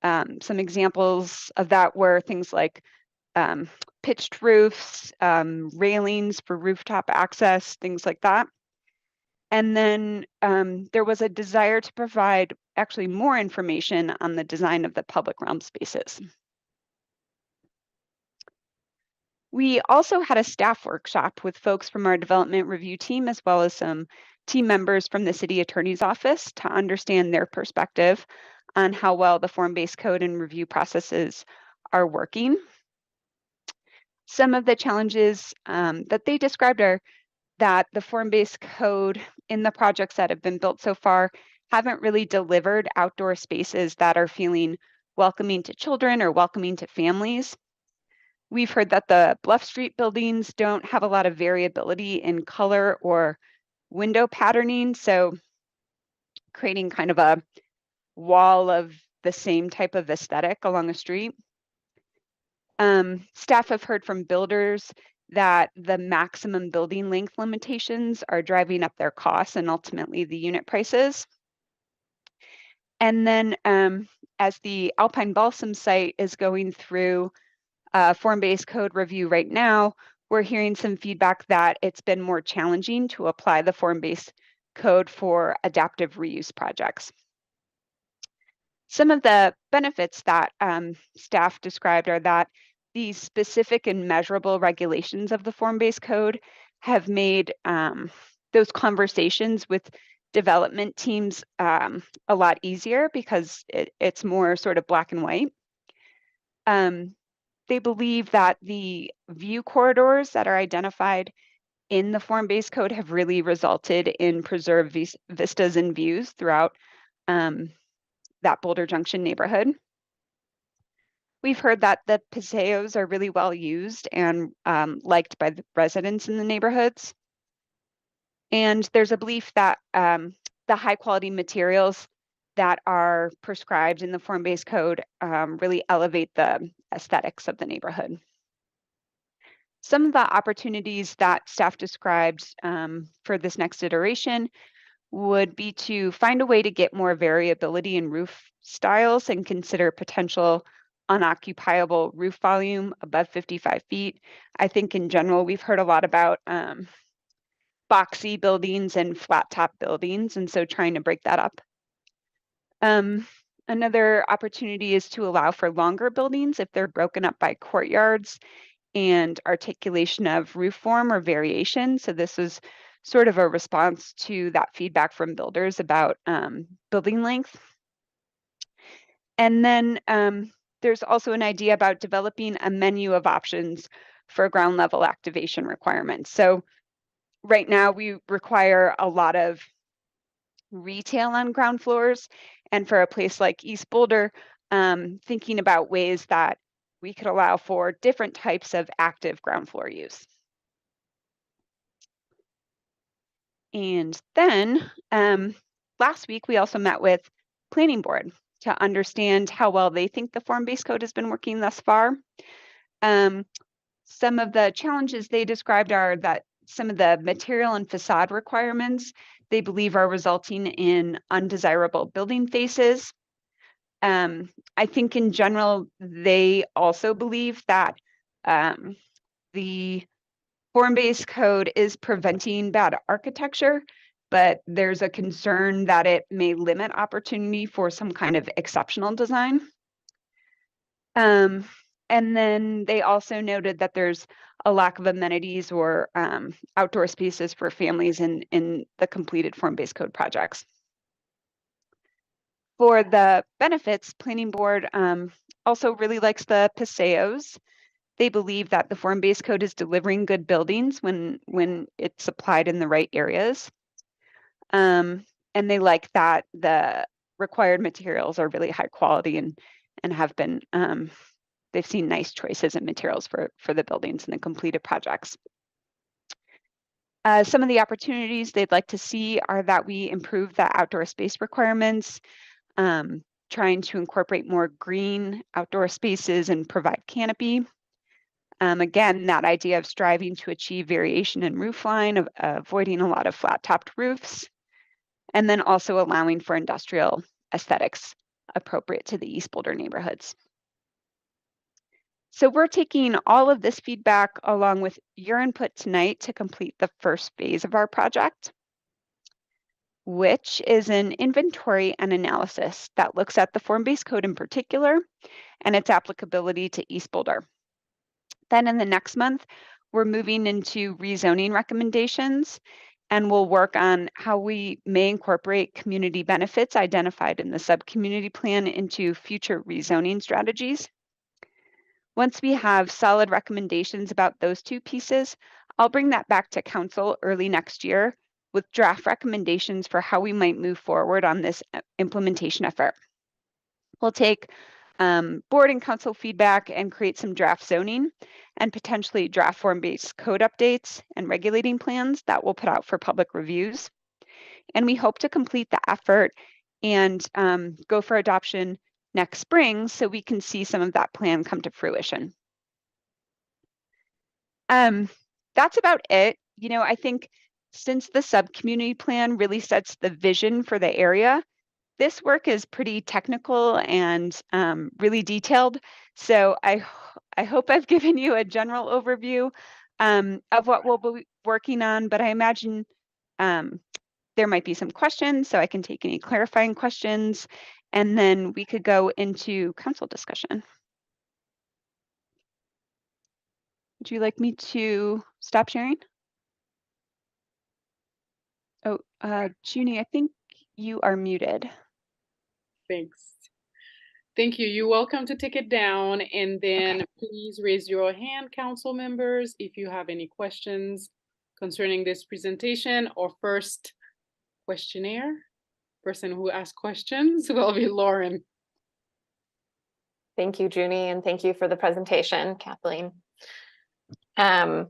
some examples of that were things like pitched roofs, railings for rooftop access, things like that. And then there was a desire to provide actually more information on the design of the public realm spaces. We also had a staff workshop with folks from our development review team, as well as some team members from the city attorney's office to understand their perspective on how well the form-based code and review processes are working. Some of the challenges that they described are that the form-based code in the projects that have been built so far haven't really delivered outdoor spaces that are feeling welcoming to children or welcoming to families. We've heard that the Bluff Street buildings don't have a lot of variability in color or window patterning, so creating kind of a wall of the same type of aesthetic along a street. Staff have heard from builders that the maximum building length limitations are driving up their costs and ultimately the unit prices. And then as the Alpine Balsam site is going through form-based code review right now, we're hearing some feedback that it's been more challenging to apply the form-based code for adaptive reuse projects. Some of the benefits that staff described are that these specific and measurable regulations of the form-based code have made those conversations with development teams a lot easier because it's more sort of black and white. They believe that the view corridors that are identified in the form-based code have really resulted in preserved vistas and views throughout that Boulder Junction neighborhood. We've heard that the paseos are really well used and liked by the residents in the neighborhoods. And there's a belief that the high quality materials that are prescribed in the form-based code really elevate the aesthetics of the neighborhood. Some of the opportunities that staff described for this next iteration would be to find a way to get more variability in roof styles and consider potential unoccupiable roof volume above 55 feet. I think in general, we've heard a lot about boxy buildings and flat top buildings, and so trying to break that up. Another opportunity is to allow for longer buildings if they're broken up by courtyards and articulation of roof form or variation. So this is sort of a response to that feedback from builders about building length. And then there's also an idea about developing a menu of options for ground level activation requirements. So right now we require a lot of retail on ground floors. And for a place like East Boulder, thinking about ways that we could allow for different types of active ground floor use. And then last week, we also met with Planning Board to understand how well they think the form-based code has been working thus far. Some of the challenges they described are that some of the material and facade requirements they believe are resulting in undesirable building faces. I think in general, they also believe that the form-based code is preventing bad architecture, but there's a concern that it may limit opportunity for some kind of exceptional design. And then they also noted that there's a lack of amenities or outdoor spaces for families in the completed form-based code projects. For the benefits, Planning Board also really likes the PASEOs. They believe that the form-based code is delivering good buildings when it's applied in the right areas. And they like that the required materials are really high quality and have been, they've seen nice choices in materials for the buildings and the completed projects. Some of the opportunities they'd like to see are that we improve the outdoor space requirements, trying to incorporate more green outdoor spaces and provide canopy. Again, that idea of striving to achieve variation in roof line, of avoiding a lot of flat-topped roofs, and then also allowing for industrial aesthetics appropriate to the East Boulder neighborhoods. So we're taking all of this feedback along with your input tonight to complete the first phase of our project, which is an inventory and analysis that looks at the form-based code in particular and its applicability to East Boulder. Then in the next month, we're moving into rezoning recommendations, and we'll work on how we may incorporate community benefits identified in the sub-community plan into future rezoning strategies. Once we have solid recommendations about those two pieces, I'll bring that back to council early next year with draft recommendations for how we might move forward on this implementation effort. We'll take board and council feedback and create some draft zoning and potentially draft form-based code updates and regulating plans that we'll put out for public reviews. And we hope to complete the effort and go for adoption next spring so we can see some of that plan come to fruition. That's about it. You know, I think since the sub-community plan really sets the vision for the area, this work is pretty technical and really detailed. So I hope I've given you a general overview of what we'll be working on, but I imagine there might be some questions, so I can take any clarifying questions, and then we could go into council discussion. Would you like me to stop sharing? Oh, Junie, I think you are muted. Thanks. Thank you. You're welcome to take it down, and then please raise your hand, council members, if you have any questions concerning this presentation. Or first questionnaire, person who asked questions will be Lauren. Thank you, Junie, and thank you for the presentation, Kathleen. As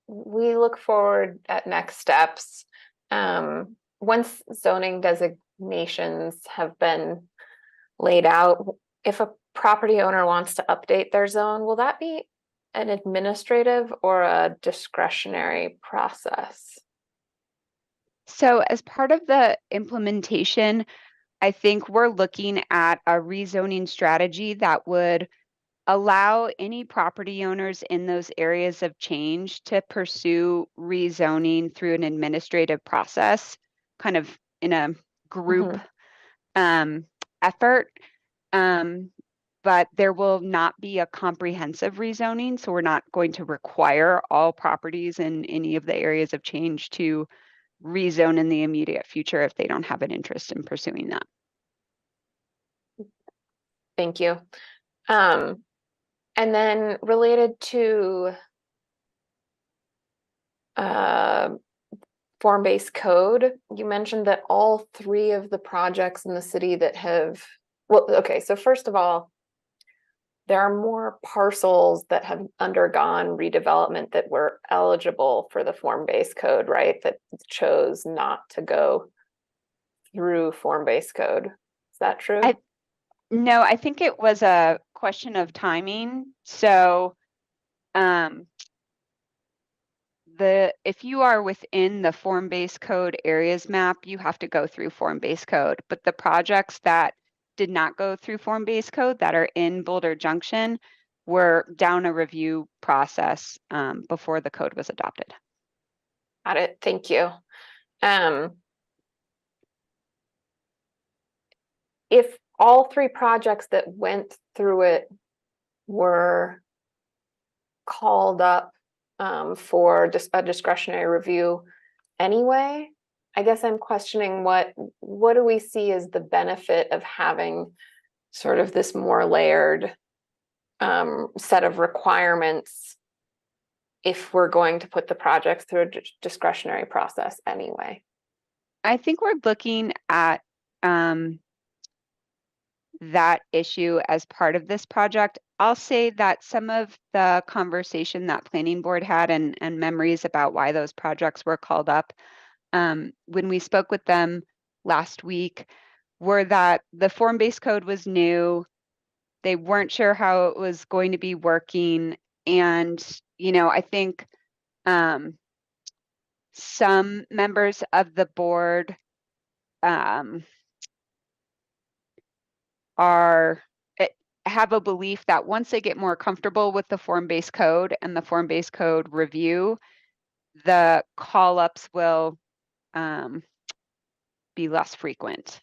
we look forward at next steps, once zoning designations have been laid out, if a property owner wants to update their zone, will that be an administrative or a discretionary process? So as part of the implementation, I think we're looking at a rezoning strategy that would allow any property owners in those areas of change to pursue rezoning through an administrative process, kind of in a group effort. But there will not be a comprehensive rezoning, so we're not going to require all properties in any of the areas of change to rezone in the immediate future if they don't have an interest in pursuing that. Thank you. And then related to form-based code, you mentioned that all 3 of the projects in the city that have, well, okay, so first of all, there are more parcels that have undergone redevelopment that were eligible for the form-based code, right? That chose not to go through form-based code. Is that true? No, I think it was a question of timing. So if you are within the form-based code areas map, you have to go through form-based code. But the projects that did not go through form-based code that are in Boulder Junction were down a review process before the code was adopted. Got it. Thank you. If all 3 projects that went through it were called up for a discretionary review anyway, I guess I'm questioning what do we see as the benefit of having sort of this more layered set of requirements if we're going to put the projects through a discretionary process anyway? I think we're looking at that issue as part of this project. I'll say that some of the conversation that planning board had and memories about why those projects were called up when we spoke with them last week were that the form-based code was new. They weren't sure how it was going to be working. And, I think some members of the board have a belief that once they get more comfortable with the form-based code and the form-based code review, the call-ups will be less frequent.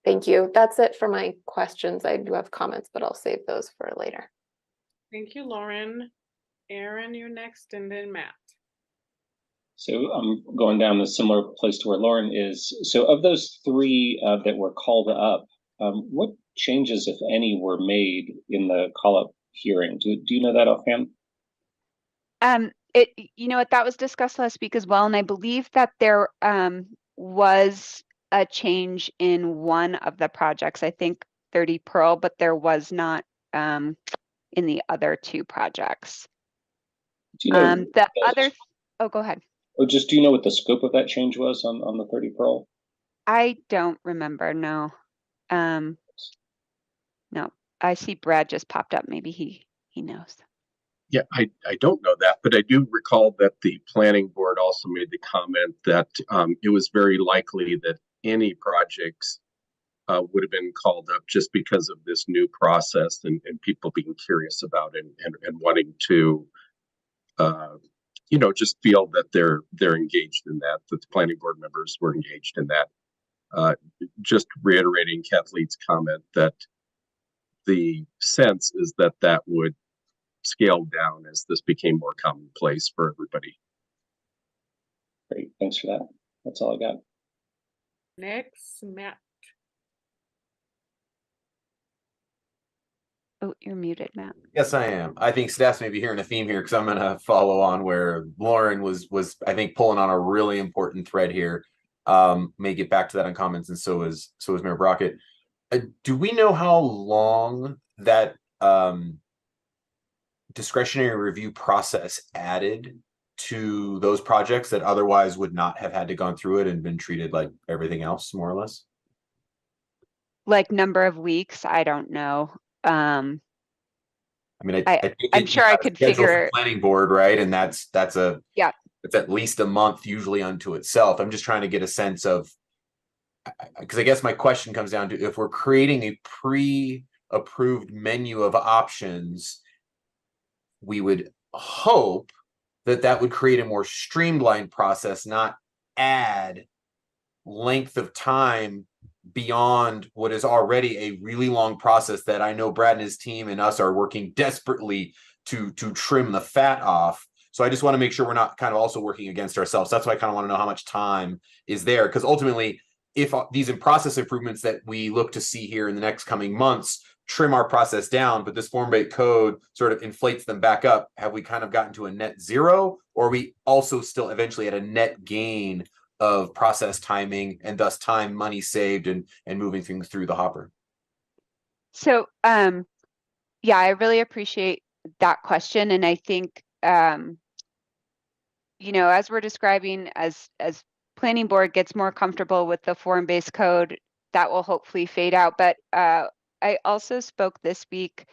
Thank you. That's it for my questions. I do have comments, but I'll save those for later. Thank you, Lauren. Aaron, you're next, and then Matt. So I'm going down the similar place to where Lauren is. So of those 3 that were called up, what changes, if any, were made in the call-up hearing? Do you know that offhand? That was discussed last week as well, and I believe that there was a change in one of the projects. I think 30 Pearl, but there was not in the other 2 projects. Do you know go ahead. Oh, do you know what the scope of that change was on the 30 Pearl? I don't remember. No. No. I see Brad just popped up. Maybe he knows. Yeah, I don't know that, but I do recall that the planning board also made the comment that it was very likely that any projects would have been called up just because of this new process and people being curious about it and wanting to just feel that they're engaged in that the planning board members were engaged in that. Just reiterating Kathleen's comment that the sense is that would scale down as this became more commonplace for everybody. Great, thanks for that. That's all I got. Next, Matt. Oh, you're muted, Matt. Yes, I am. I think staff's maybe hearing a theme here because I'm going to follow on where Lauren was I think pulling on a really important thread here. May get back to that on comments, and so is Mayor Brockett. Do we know how long that discretionary review process added to those projects that otherwise would not have had to gone through it and been treated like everything else, more or less? Like number of weeks, I don't know. I mean, I'm sure I could figure planning board, right? And that's yeah. It's at least a month usually unto itself. I'm just trying to get a sense of, because I guess my question comes down to if we're creating a pre-approved menu of options, we would hope that would create a more streamlined process, not add length of time beyond what is already a really long process that I know Brad and his team and us are working desperately to trim the fat off. So I just want to make sure we're not kind of also working against ourselves. That's why I kind of want to know how much time is there, because ultimately, if these process improvements that we look to see here in the next coming months trim our process down, but this form-based code sort of inflates them back up, have we kind of gotten to a net zero, or are we also still eventually at a net gain of process timing and thus time, money saved, and moving things through the hopper? So, yeah, I really appreciate that question. And I think, you know, as we're describing, as planning board gets more comfortable with the form-based code, that will hopefully fade out. But I also spoke this week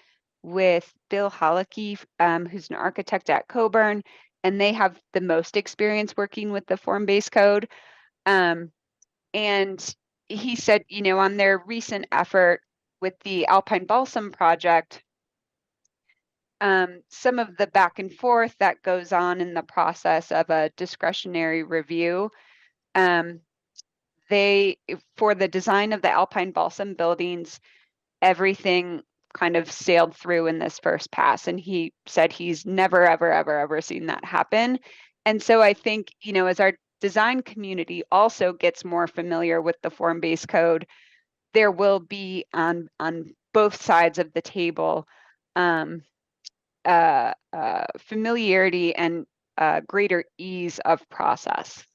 with Bill Hollicky, who's an architect at Coburn, and they have the most experience working with the form-based code. And he said, you know, on their recent effort with the Alpine Balsam project, some of the back and forth that goes on in the process of a discretionary review, for the design of the Alpine Balsam buildings, everything kind of sailed through in this first pass. And he said he's never, ever seen that happen. And so I think, you know, as our design community also gets more familiar with the form-based code, there will be on both sides of the table familiarity and greater ease of process.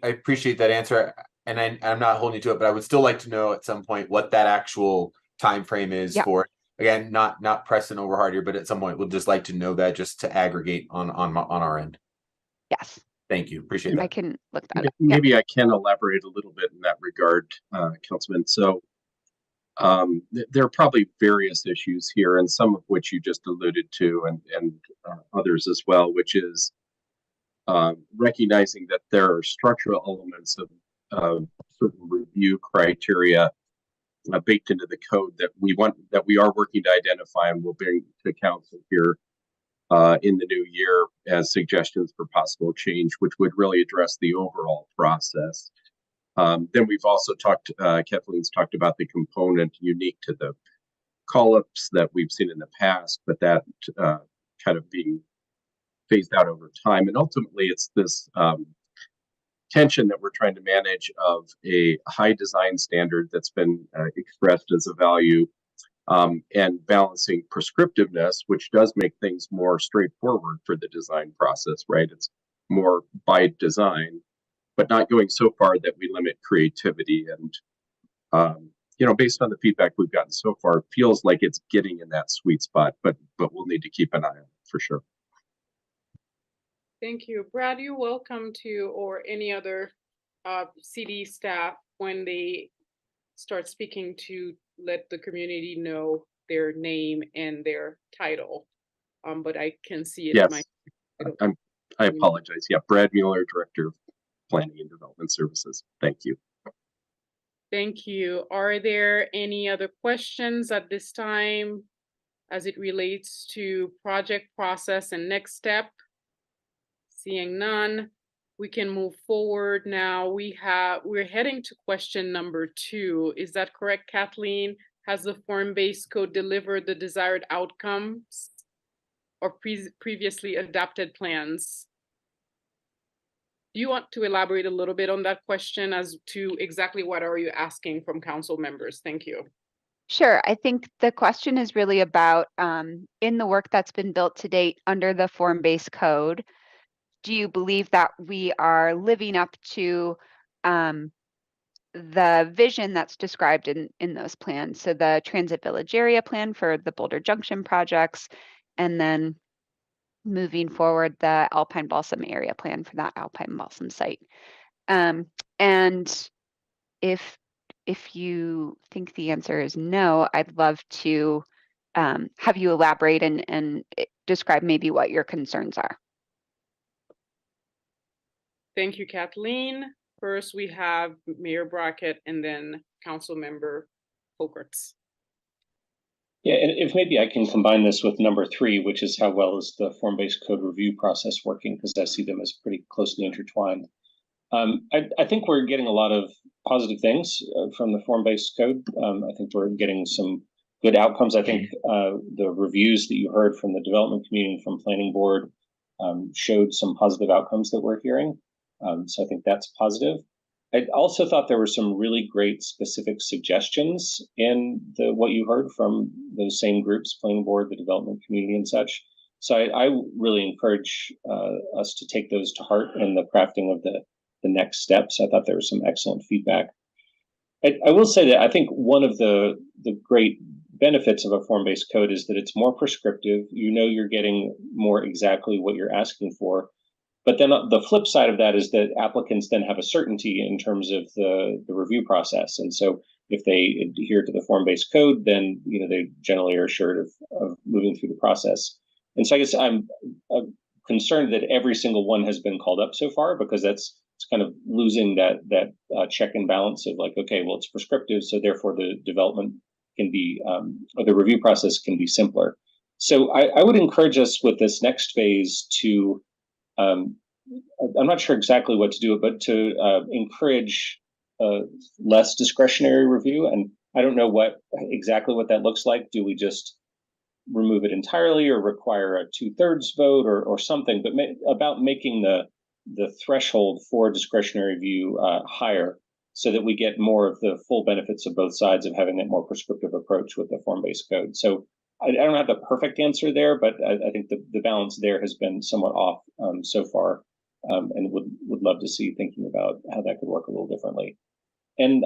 I appreciate that answer, and I'm not holding you to it, but I would still like to know at some point what that actual time frame is for. Again, not pressing over hard here, but at some point we'll just like to know that, just to aggregate on our end. Yes. Thank you. Appreciate that. I can look that up. Maybe I can elaborate a little bit in that regard, Councilman. So there are probably various issues here, and some of which you just alluded to, and others as well, which is recognizing that there are structural elements of certain review criteria baked into the code that we are working to identify, and will bring to council here in the new year as suggestions for possible change, which would really address the overall process. Then we've also talked, Kathleen's talked about the component unique to the call-ups that we've seen in the past, but that kind of being phased out over time. And ultimately, it's this tension that we're trying to manage of a high design standard that's been expressed as a value, and balancing prescriptiveness, which does make things more straightforward for the design process, right? It's more by design, but not going so far that we limit creativity. And you know, based on the feedback we've gotten so far, it feels like it's getting in that sweet spot, but we'll need to keep an eye on it for sure. Thank you. Brad, you're welcome to, or any other CD staff, when they start speaking, to let the community know their name and their title. But I can see it. Yes, I apologize. Yeah, Brad Mueller, Director of Planning and Development Services. Thank you. Thank you. Are there any other questions at this time as it relates to project process and next step? Seeing none, we can move forward now. We're heading to question number 2. Is that correct, Kathleen? Has the form-based code delivered the desired outcomes or previously adopted plans? Do you want to elaborate a little bit on that question as to exactly what are you asking from council members? Thank you. Sure. I think the question is really about, in the work that's been built to date under the form-based code, do you believe that we are living up to the vision that's described in those plans? So the Transit Village Area Plan for the Boulder Junction projects, and then moving forward, the Alpine Balsam Area Plan for that Alpine Balsam site. And if you think the answer is no, I'd love to have you elaborate and describe maybe what your concerns are. Thank you, Kathleen. First, we have Mayor Brockett and then Council Member Hogarth. Yeah, and if maybe I can combine this with number 3, which is how well is the form-based code review process working, because I see them as pretty closely intertwined. I think we're getting a lot of positive things from the form-based code. I think we're getting some good outcomes. I think the reviews that you heard from the development community, from planning board, showed some positive outcomes that we're hearing. So I think that's positive. I also thought there were some really great specific suggestions in what you heard from those same groups, planning board, the development community, and such. So I really encourage us to take those to heart in the crafting of the next steps. I thought there was some excellent feedback. I will say that I think one of the great benefits of a form-based code is that it's more prescriptive. You know you're getting more exactly what you're asking for. But then the flip side of that is that applicants then have a certainty in terms of the review process. And so if they adhere to the form-based code, then they generally are assured of moving through the process. And so I guess I'm concerned that every single one has been called up so far, because it's kind of losing that check and balance of like, okay, well, it's prescriptive, so therefore the development can be, or the review process can be simpler. So I would encourage us with this next phase to, I'm not sure exactly what to do, but to encourage less discretionary review. And I don't know exactly what that looks like. Do we just remove it entirely or require a 2/3 vote or something, but about making the threshold for discretionary review higher, so that we get more of the full benefits of both sides of having that more prescriptive approach with the form-based code. So I don't have the perfect answer there, but I think the balance there has been somewhat off so far, and would love to see thinking about how that could work a little differently. And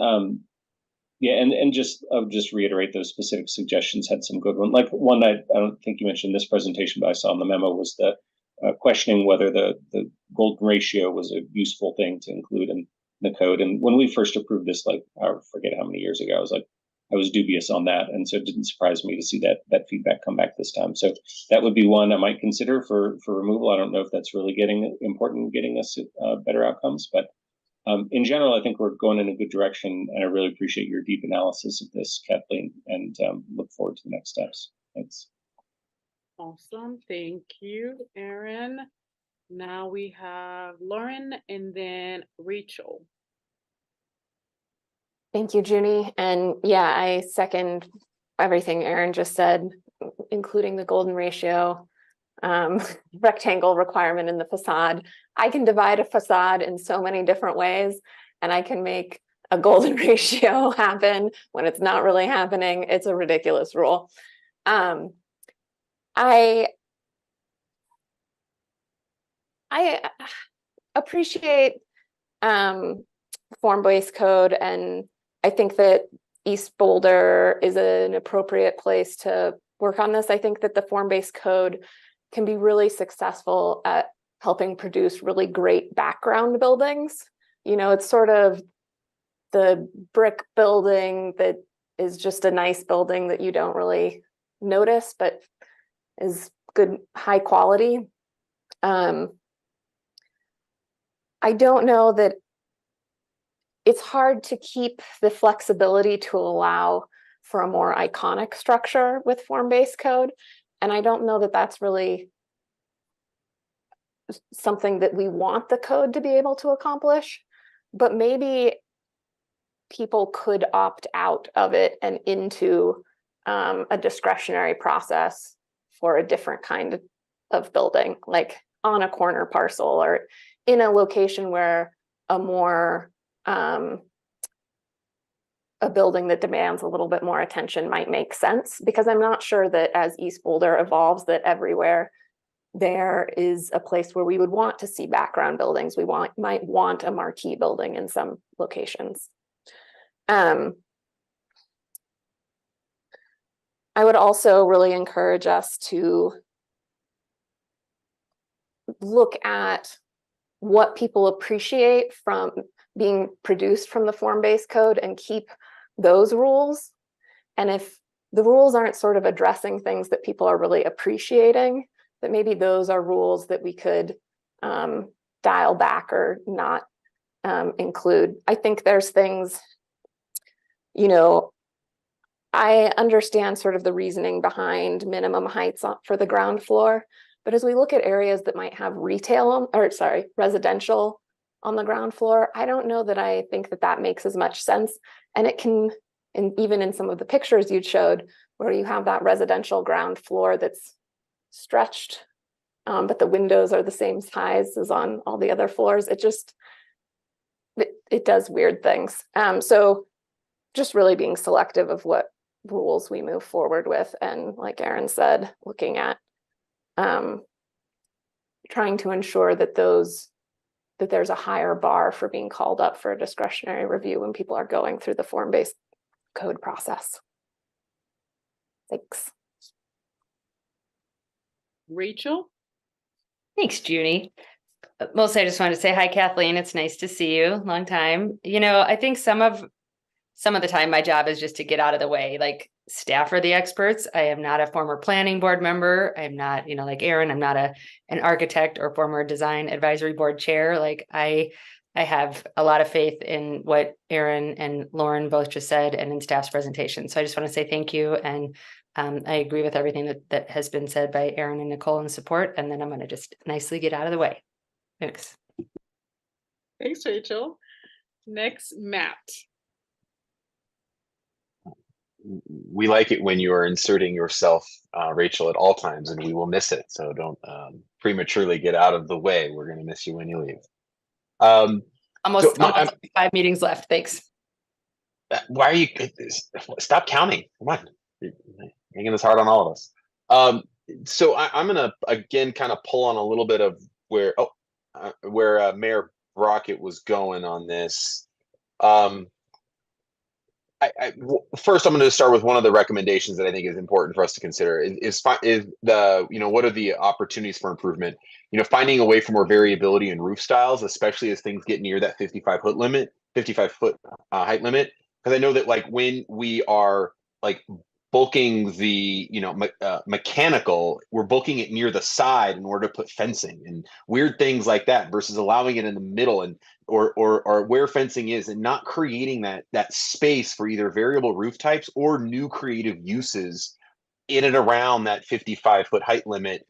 yeah, and just I'll just reiterate those specific suggestions had some good ones. Like one that I don't think you mentioned in this presentation, but I saw in the memo, was the questioning whether the golden ratio was a useful thing to include in the code. And when we first approved this, like I forget how many years ago, I was dubious on that, and so it didn't surprise me to see that feedback come back this time. So that would be one I might consider for removal. I don't know if that's really getting us better outcomes, but in general, I think we're going in a good direction, and I really appreciate your deep analysis of this, Kathleen, and look forward to the next steps. Thanks. Awesome. Thank you, Aaron. Now we have Lauren and then Rachel. Thank you, Junie. And yeah, I second everything Aaron just said, including the golden ratio, rectangle requirement in the facade. I can divide a facade in so many different ways, and I can make a golden ratio happen when it's not really happening. It's a ridiculous rule. I appreciate form-based code, and I think that East Boulder is an appropriate place to work on this. I think that the form-based code can be really successful at helping produce really great background buildings. It's sort of the brick building that is just a nice building that you don't really notice, but is good, high quality. I don't know that it's hard to keep the flexibility to allow for a more iconic structure with form-based code. And I don't know that that's really something that we want the code to be able to accomplish, but maybe people could opt out of it and into a discretionary process for a different kind of building, like on a corner parcel or in a location where a more a building that demands a little bit more attention might make sense, because I'm not sure that as East Boulder evolves, that everywhere there is a place where we would want to see background buildings. We might want a marquee building in some locations. I would also really encourage us to look at what people appreciate from being produced from the form-based code and keep those rules. And if the rules aren't sort of addressing things that people are really appreciating, that maybe those are rules that we could dial back or not include. I think there's things, I understand sort of the reasoning behind minimum heights for the ground floor, but as we look at areas that might have residential on the ground floor, I don't know that I think that makes as much sense. And it can and even in some of the pictures you showed, where you have that residential ground floor that's stretched, but the windows are the same size as on all the other floors. It does weird things. So just really being selective of what rules we move forward with, and like Aaron said, looking at trying to ensure that there's a higher bar for being called up for a discretionary review when people are going through the form-based code process. Thanks. Rachel? Thanks, Junie. Mostly I just wanted to say hi, Kathleen. It's nice to see you. Long time. I think some of the time my job is just to get out of the way. Like, staff are the experts. I am not a former planning board member. I'm not, like Aaron, I'm not an architect or former design advisory board chair. Like, I have a lot of faith in what Aaron and Lauren both just said and in staff's presentation. So I just want to say thank you. And I agree with everything that has been said by Aaron and Nicole in support. And then I'm going to just nicely get out of the way. Thanks. Thanks, Rachel. Next, Matt. We like it when you are inserting yourself, Rachel, at all times, and we will miss it. So don't prematurely get out of the way. We're going to miss you when you leave. Almost 5 meetings left. Thanks. Why are you? Stop counting. Come on. You're making this hard on all of us. So I'm going to, again, kind of pull on a little bit of where Mayor Brockett was going on this. First, I'm going to start with one of the recommendations that I think is important for us to consider is the, what are the opportunities for improvement? Finding a way for more variability in roof styles, especially as things get near that 55 foot height limit. Because I know that, like, when we are like bulking the, mechanical, we're bulking it near the side in order to put fencing and weird things like that versus allowing it in the middle and or where fencing is, and not creating that space for either variable roof types or new creative uses in and around that 55 foot height limit,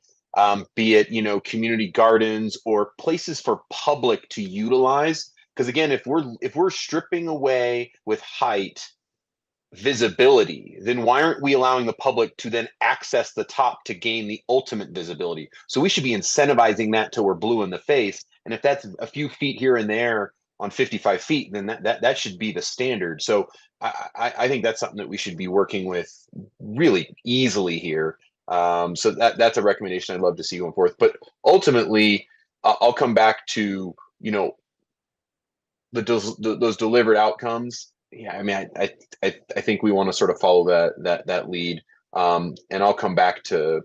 be it, community gardens or places for public to utilize. Because again, if we're stripping away with height visibility, then why aren't we allowing the public to then access the top to gain the ultimate visibility? So we should be incentivizing that till we're blue in the face. And if that's a few feet here and there on 55 feet, then that should be the standard. So I think that's something that we should be working with really easily here. So that's a recommendation I'd love to see going forth. But ultimately, I'll come back to, those delivered outcomes. Yeah, I mean, I think we want to sort of follow that lead, and I'll come back to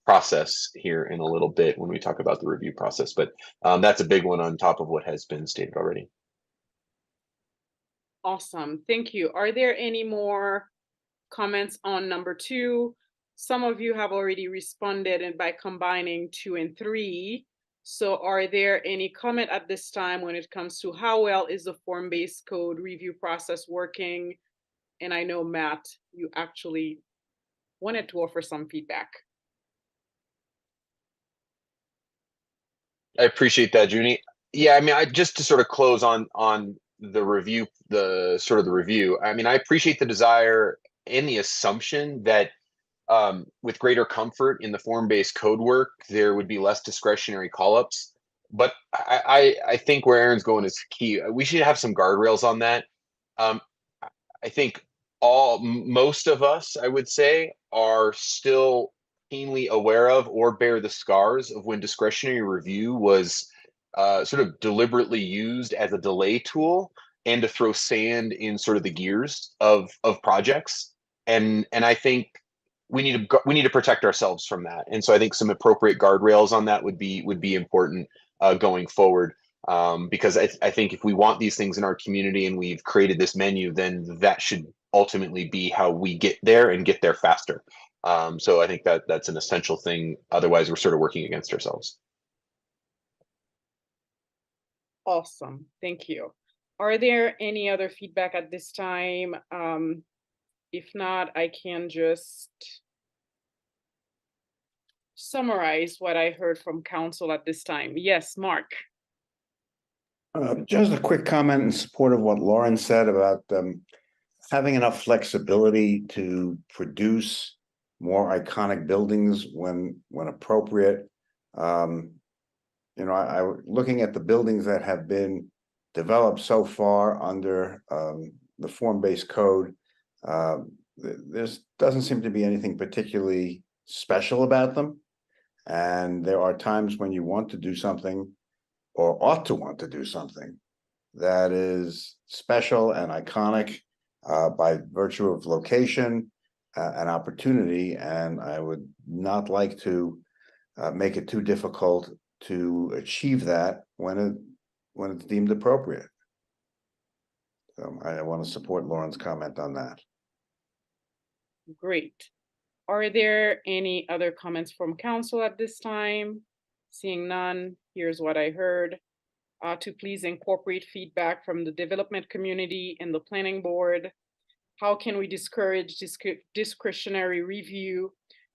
process here in a little bit when we talk about the review process. But that's a big one on top of what has been stated already. Awesome, thank you. Are there any more comments on number 2? Some of you have already responded and by combining 2 and 3. So are there any comment at this time when it comes to how well is the form-based code review process working? And I know, Matt, you actually wanted to offer some feedback. I appreciate that, Junie. Yeah, I mean, just to sort of close on the review, the review. I mean, I appreciate the desire and the assumption that with greater comfort in the form-based code work, there would be less discretionary call-ups. But I think where Aaron's going is key. We should have some guardrails on that. I think most of us, I would say, are still keenly aware of or bear the scars of when discretionary review was sort of deliberately used as a delay tool and to throw sand in sort of the gears of projects. And I think we need to protect ourselves from that. And so I think some appropriate guardrails on that would be important going forward. Because I think if we want these things in our community and we've created this menu, then that should ultimately be how we get there and get there faster. So I think that's an essential thing. Otherwise, we're sort of working against ourselves. Awesome, thank you. Are there any other feedback at this time? If not, I can just summarize what I heard from council at this time. Yes, Mark. Just a quick comment in support of what Lauren said about having enough flexibility to produce more iconic buildings when appropriate. You know, I looking at the buildings that have been developed so far under the form-based code, there doesn't seem to be anything particularly special about them. And there are times when you want to do something, or ought to want to do something, that is special and iconic by virtue of location and opportunity. And I would not like to make it too difficult to achieve that when it's deemed appropriate. So I want to support Lauren's comment on that. Great. Are there any other comments from council at this time? Seeing none, here's what I heard. To please incorporate feedback from the development community and the planning board. How can we discourage discretionary review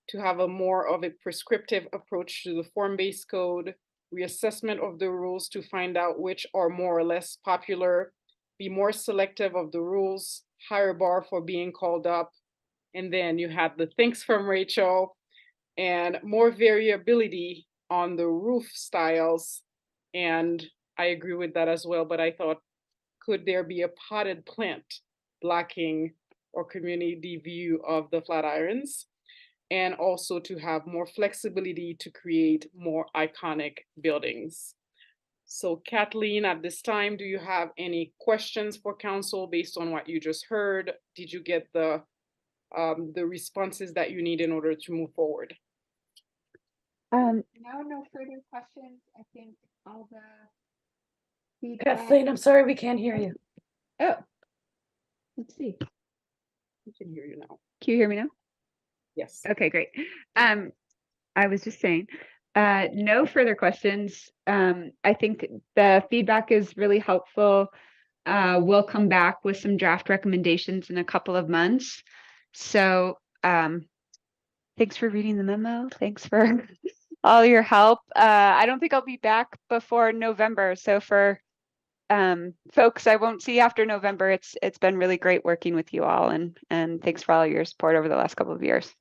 to have a more of a prescriptive approach to the form-based code, reassessment of the rules to find out which are more or less popular, be more selective of the rules, higher bar for being called up. And then you had the thanks from Rachel, and more variability on the roof styles. And I agree with that as well, but I thought, could there be a potted plant blocking or community view of the Flatirons? And also to have more flexibility to create more iconic buildings. So Kathleen, at this time, do you have any questions for council based on what you just heard? Did you get the responses that you need in order to move forward? Now no further questions. I think all the feedback. Kathleen, I'm sorry, we can't hear you. Oh, let's see. We can hear you now. Can you hear me now? Yes. Okay, great. I was just saying, no further questions. I think the feedback is really helpful. We'll come back with some draft recommendations in a couple of months. So thanks for reading the memo. Thanks for all your help. I don't think I'll be back before November. So for folks I won't see after November, it's been really great working with you all, and thanks for all your support over the last couple of years.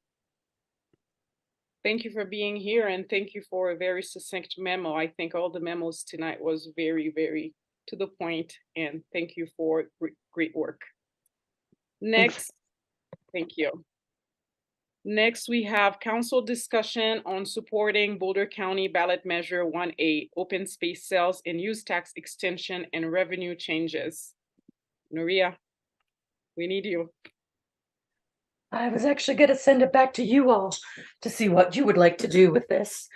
Thank you for being here, and thank you for a very succinct memo. I think all the memos tonight was very, very to the point, and thank you for great work. Next, thank you. Next, we have council discussion on supporting Boulder County ballot measure 1A, open space sales and use tax extension and revenue changes. Nuria, we need you. I was actually going to send it back to you all to see what you would like to do with this.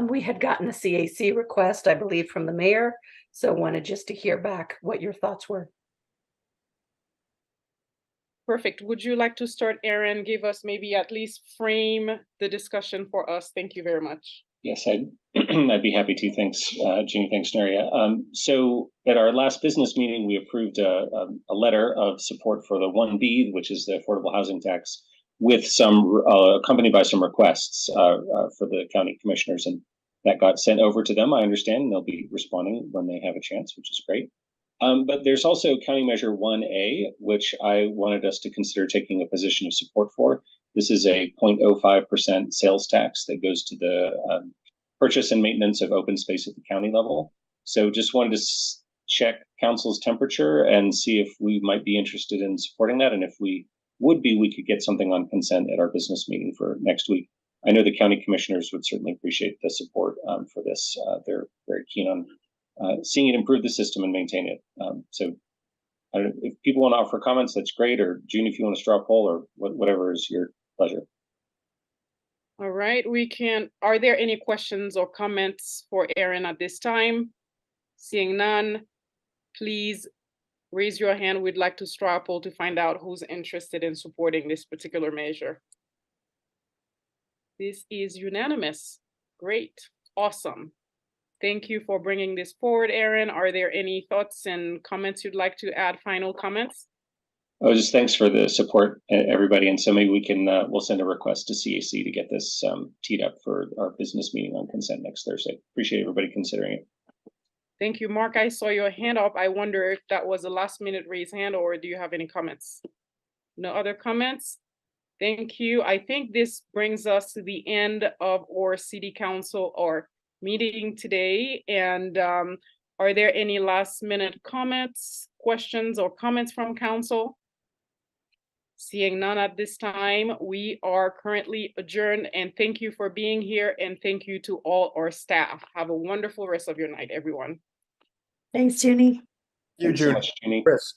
We had gotten a CAC request, I believe, from the mayor, so wanted just to hear back what your thoughts were. Perfect. Would you like to start, Aaron? Give us maybe at least frame the discussion for us. Thank you very much. Yes, I'd be happy to. Thanks, Jeannie. Thanks, Naria. So at our last business meeting, we approved a letter of support for the 1B, which is the affordable housing tax, with some accompanied by some requests for the county commissioners, and that got sent over to them. I understand, and they'll be responding when they have a chance, which is great. But there's also County Measure 1A, which I wanted us to consider taking a position of support for. This is a 0.05% sales tax that goes to the purchase and maintenance of open space at the county level. So just wanted to check council's temperature and see if we might be interested in supporting that. And if we would be, we could get something on consent at our business meeting for next week. I know the county commissioners would certainly appreciate the support for this. They're very keen on seeing it improve the system and maintain it. So I don't know, if people want to offer comments, that's great. Or June, if you want to straw poll or whatever is your pleasure. All right, are there any questions or comments for Aaron at this time? Seeing none, please raise your hand. We'd like to straw poll to find out who's interested in supporting this particular measure. This is unanimous. Great, awesome. Thank you for bringing this forward, Aaron. Are there any thoughts and comments you'd like to add? Final comments? Oh, just thanks for the support, everybody. And so maybe we can, we'll send a request to CAC to get this teed up for our business meeting on consent next Thursday. Appreciate everybody considering it. Thank you, Mark. I saw your hand up. I wonder if that was a last minute raised hand, or do you have any comments? No other comments? Thank you. I think this brings us to the end of our city council or meeting today. And are there any last minute comments, questions, or comments from council? Seeing none at this time, we are currently adjourned, and thank you for being here, and thank you to all our staff. Have a wonderful rest of your night, everyone. Thanks, Junie. Thanks so much, Jeannie. Chris.